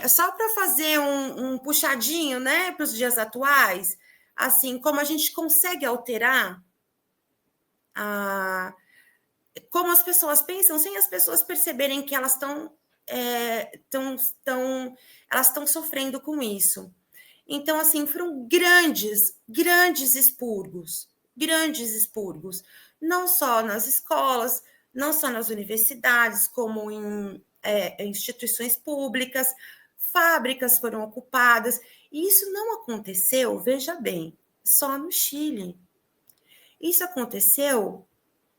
Só para fazer um puxadinho, né, para os dias atuais, assim, como a gente consegue alterar como as pessoas pensam, sem as pessoas perceberem que elas estão sofrendo com isso. Então, assim, foram grandes expurgos, não só nas escolas, não só nas universidades, como em instituições públicas, fábricas foram ocupadas, e isso não aconteceu, veja bem, só no Chile. Isso aconteceu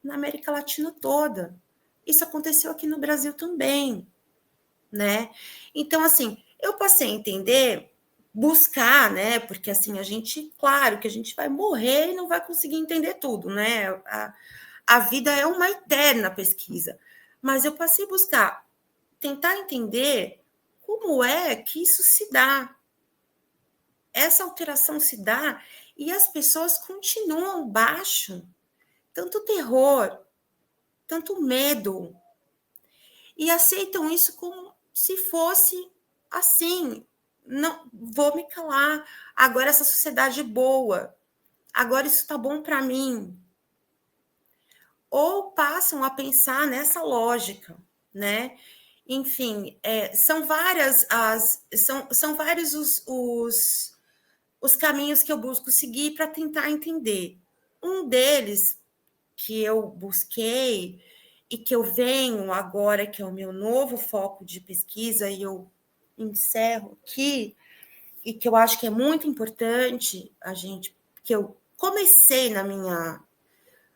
na América Latina toda. Isso aconteceu aqui no Brasil também, né? Então, assim, eu passei a entender, buscar, né? Porque, assim, claro que a gente vai morrer e não vai conseguir entender tudo, né? A vida é uma eterna pesquisa. Mas eu passei a buscar, tentar entender como é que isso se dá. Essa alteração se dá e as pessoas continuam baixo. Tanto terror, tanto medo, e aceitam isso como se fosse assim. Não vou me calar. Agora essa sociedade é boa. Agora isso está bom para mim. Ou passam a pensar nessa lógica, né? Enfim, são vários os caminhos que eu busco seguir para tentar entender. Um deles que eu busquei e que eu venho agora, que é o meu novo foco de pesquisa, e eu encerro aqui, e que eu acho que é muito importante que eu comecei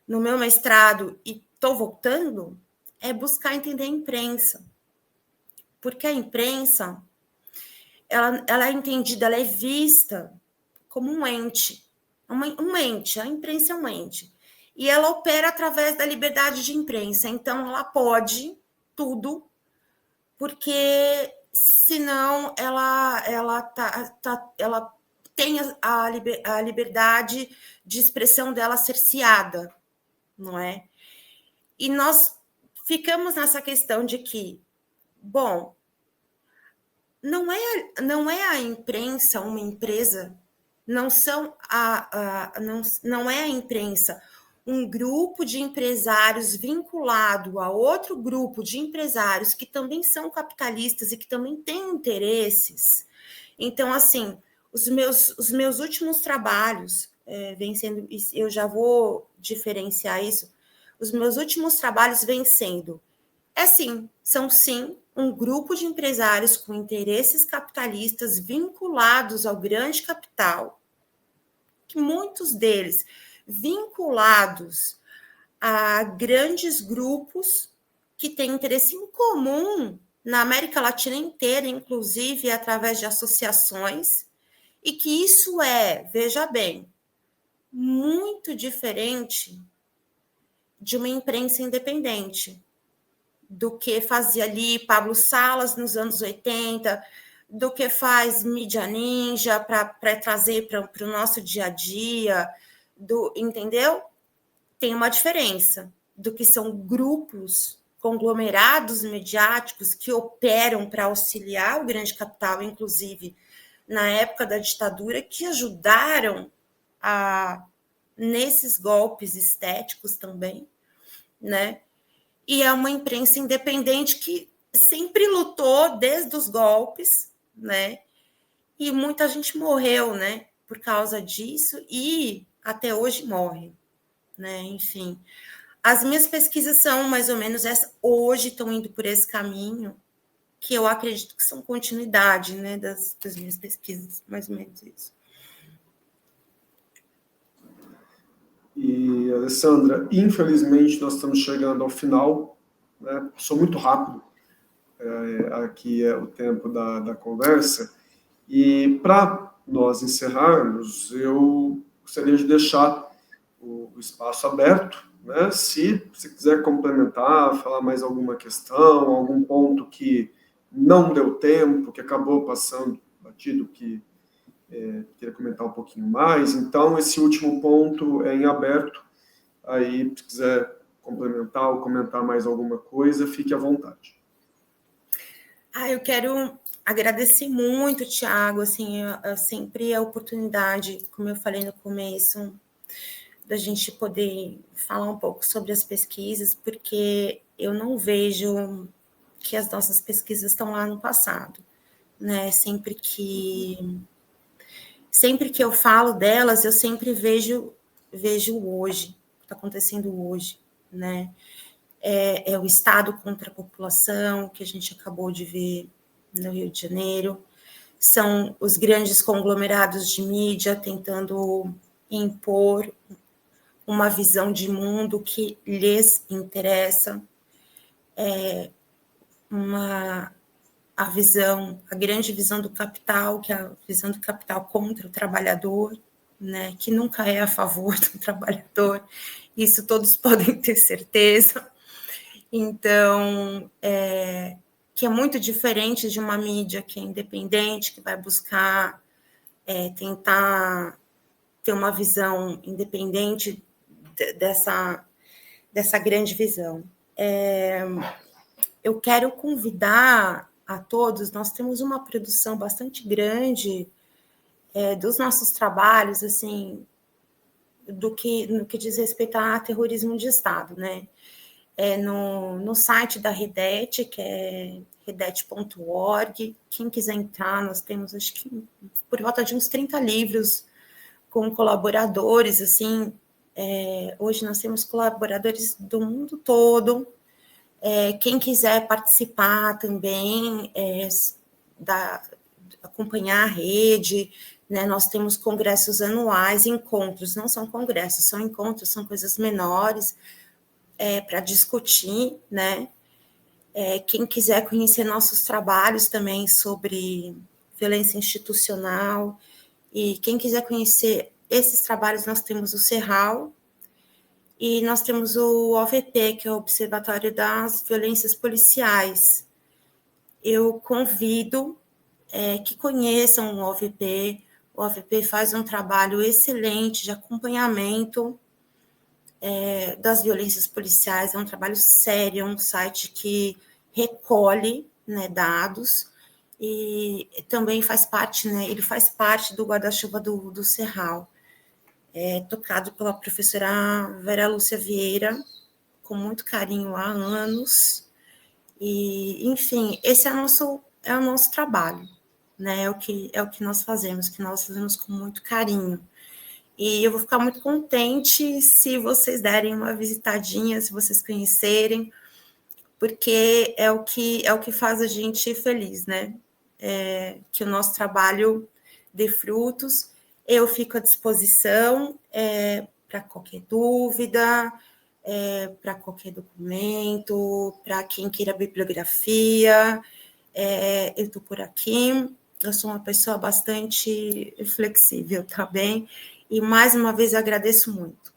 no meu mestrado e estou voltando, é buscar entender a imprensa. Porque a imprensa, ela é entendida, ela é vista como um ente. Um ente, a imprensa é um ente. E ela opera através da liberdade de imprensa. Então, ela pode tudo, porque senão ela tem a liberdade de expressão dela cerceada, não é? E nós ficamos nessa questão de que, bom, não é a imprensa uma empresa, não é a imprensa um grupo de empresários vinculado a outro grupo de empresários que também são capitalistas e que também têm interesses. Então, assim, os meus últimos trabalhos vêm sendo, eu já vou diferenciar isso, os meus últimos trabalhos vêm sendo, são sim um grupo de empresários com interesses capitalistas vinculados ao grande capital, que muitos deles vinculados a grandes grupos que têm interesse em comum na América Latina inteira, inclusive através de associações, e que isso veja bem, muito diferente de uma imprensa independente, do que fazia ali Pablo Salas nos anos 80, do que faz Mídia Ninja para trazer para o nosso dia a dia, entendeu? Tem uma diferença. do que são grupos, conglomerados mediáticos que operam para auxiliar o grande capital, inclusive na época da ditadura, que ajudaram nesses golpes estéticos também, né? E é uma imprensa independente que sempre lutou desde os golpes, né? E muita gente morreu, né? Por causa disso e até hoje morre, né? Enfim, as minhas pesquisas são mais ou menos essa. Hoje estão indo por esse caminho, que eu acredito que são continuidade, né? Das minhas pesquisas, mais ou menos isso. E, Alessandra, infelizmente nós estamos chegando ao final, né? Sou muito rápido, aqui é o tempo da conversa, e para nós encerrarmos, eu gostaria de deixar o espaço aberto, né? Se você quiser complementar, falar mais alguma questão, algum ponto que não deu tempo, que acabou passando batido, que queria comentar um pouquinho mais. Então, esse último ponto é em aberto. Aí, se quiser complementar ou comentar mais alguma coisa, fique à vontade. Eu quero agradecer muito, Tiago, assim, sempre a oportunidade, como eu falei no começo, da gente poder falar um pouco sobre as pesquisas, porque eu não vejo que as nossas pesquisas estão lá no passado, né? Sempre que eu falo delas, eu sempre vejo hoje, o que está acontecendo hoje, né? É o Estado contra a população, que a gente acabou de ver no Rio de Janeiro, são os grandes conglomerados de mídia tentando impor uma visão de mundo que lhes interessa, a grande visão do capital, que é a visão do capital contra o trabalhador, né, que nunca é a favor do trabalhador, isso todos podem ter certeza. Então, que é muito diferente de uma mídia que é independente, que vai buscar tentar ter uma visão independente dessa grande visão. Eu quero convidar a todos, nós temos uma produção bastante grande dos nossos trabalhos, assim, no que diz respeito a terrorismo de Estado, né? No site da Redet, que é redet.org. Quem quiser entrar, nós temos, acho que, por volta de uns 30 livros com colaboradores, assim. Hoje nós temos colaboradores do mundo todo. Quem quiser participar também, acompanhar a rede, né? Nós temos congressos anuais, encontros, não são congressos, são encontros, são coisas menores, para discutir, né? Quem quiser conhecer nossos trabalhos também sobre violência institucional, e quem quiser conhecer esses trabalhos, nós temos o Serral, e nós temos o OVP, que é o Observatório das Violências Policiais. Eu convido que conheçam o OVP. O OVP faz um trabalho excelente de acompanhamento das violências policiais, é um trabalho sério, é um site que recolhe, né, dados, e também faz parte, né, ele faz parte do guarda-chuva do Serral, tocado pela professora Vera Lúcia Vieira, com muito carinho há anos, e, enfim, esse é o nosso trabalho, né, é o que nós fazemos com muito carinho. E eu vou ficar muito contente se vocês derem uma visitadinha, se vocês conhecerem, porque é o que faz a gente feliz, né? Que o nosso trabalho dê frutos. Eu fico à disposição para qualquer dúvida, para qualquer documento, para quem queira bibliografia. Eu estou por aqui. Eu sou uma pessoa bastante flexível, tá bem? E, mais uma vez, agradeço muito.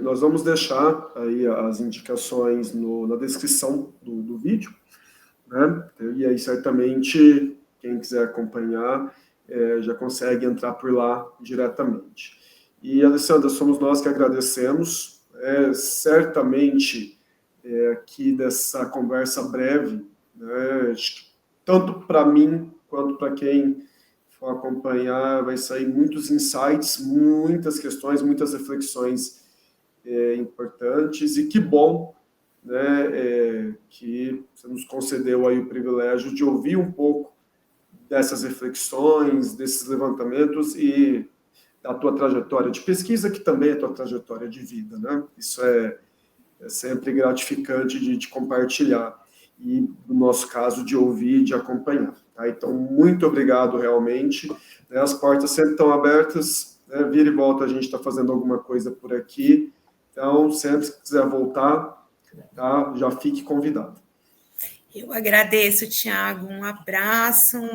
Nós vamos deixar aí as indicações na descrição do vídeo, né? E aí, certamente, quem quiser acompanhar já consegue entrar por lá diretamente. E, Alessandra, somos nós que agradecemos. Certamente, aqui dessa conversa breve, né, tanto para mim quanto para quem for acompanhar, vai sair muitos insights, muitas questões, muitas reflexões importantes, e que bom, né, que você nos concedeu aí o privilégio de ouvir um pouco dessas reflexões, desses levantamentos e da tua trajetória de pesquisa, que também é tua trajetória de vida, né? Isso é sempre gratificante de compartilhar e, no nosso caso, de ouvir e de acompanhar. Tá? Então, muito obrigado, realmente. Né? As portas sempre estão abertas, né? Vira e volta, a gente está fazendo alguma coisa por aqui. Então, sempre que quiser voltar, tá? Já fique convidado. Eu agradeço, Tiago. Um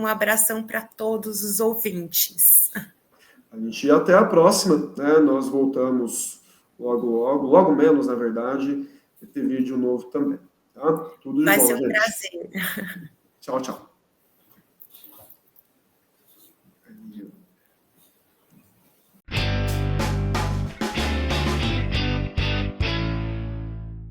abração para todos os ouvintes. A gente até a próxima, né? Nós voltamos logo menos, na verdade, e ter vídeo novo também. Tá? Tudo de bom, gente. Vai ser um prazer. Tchau, tchau.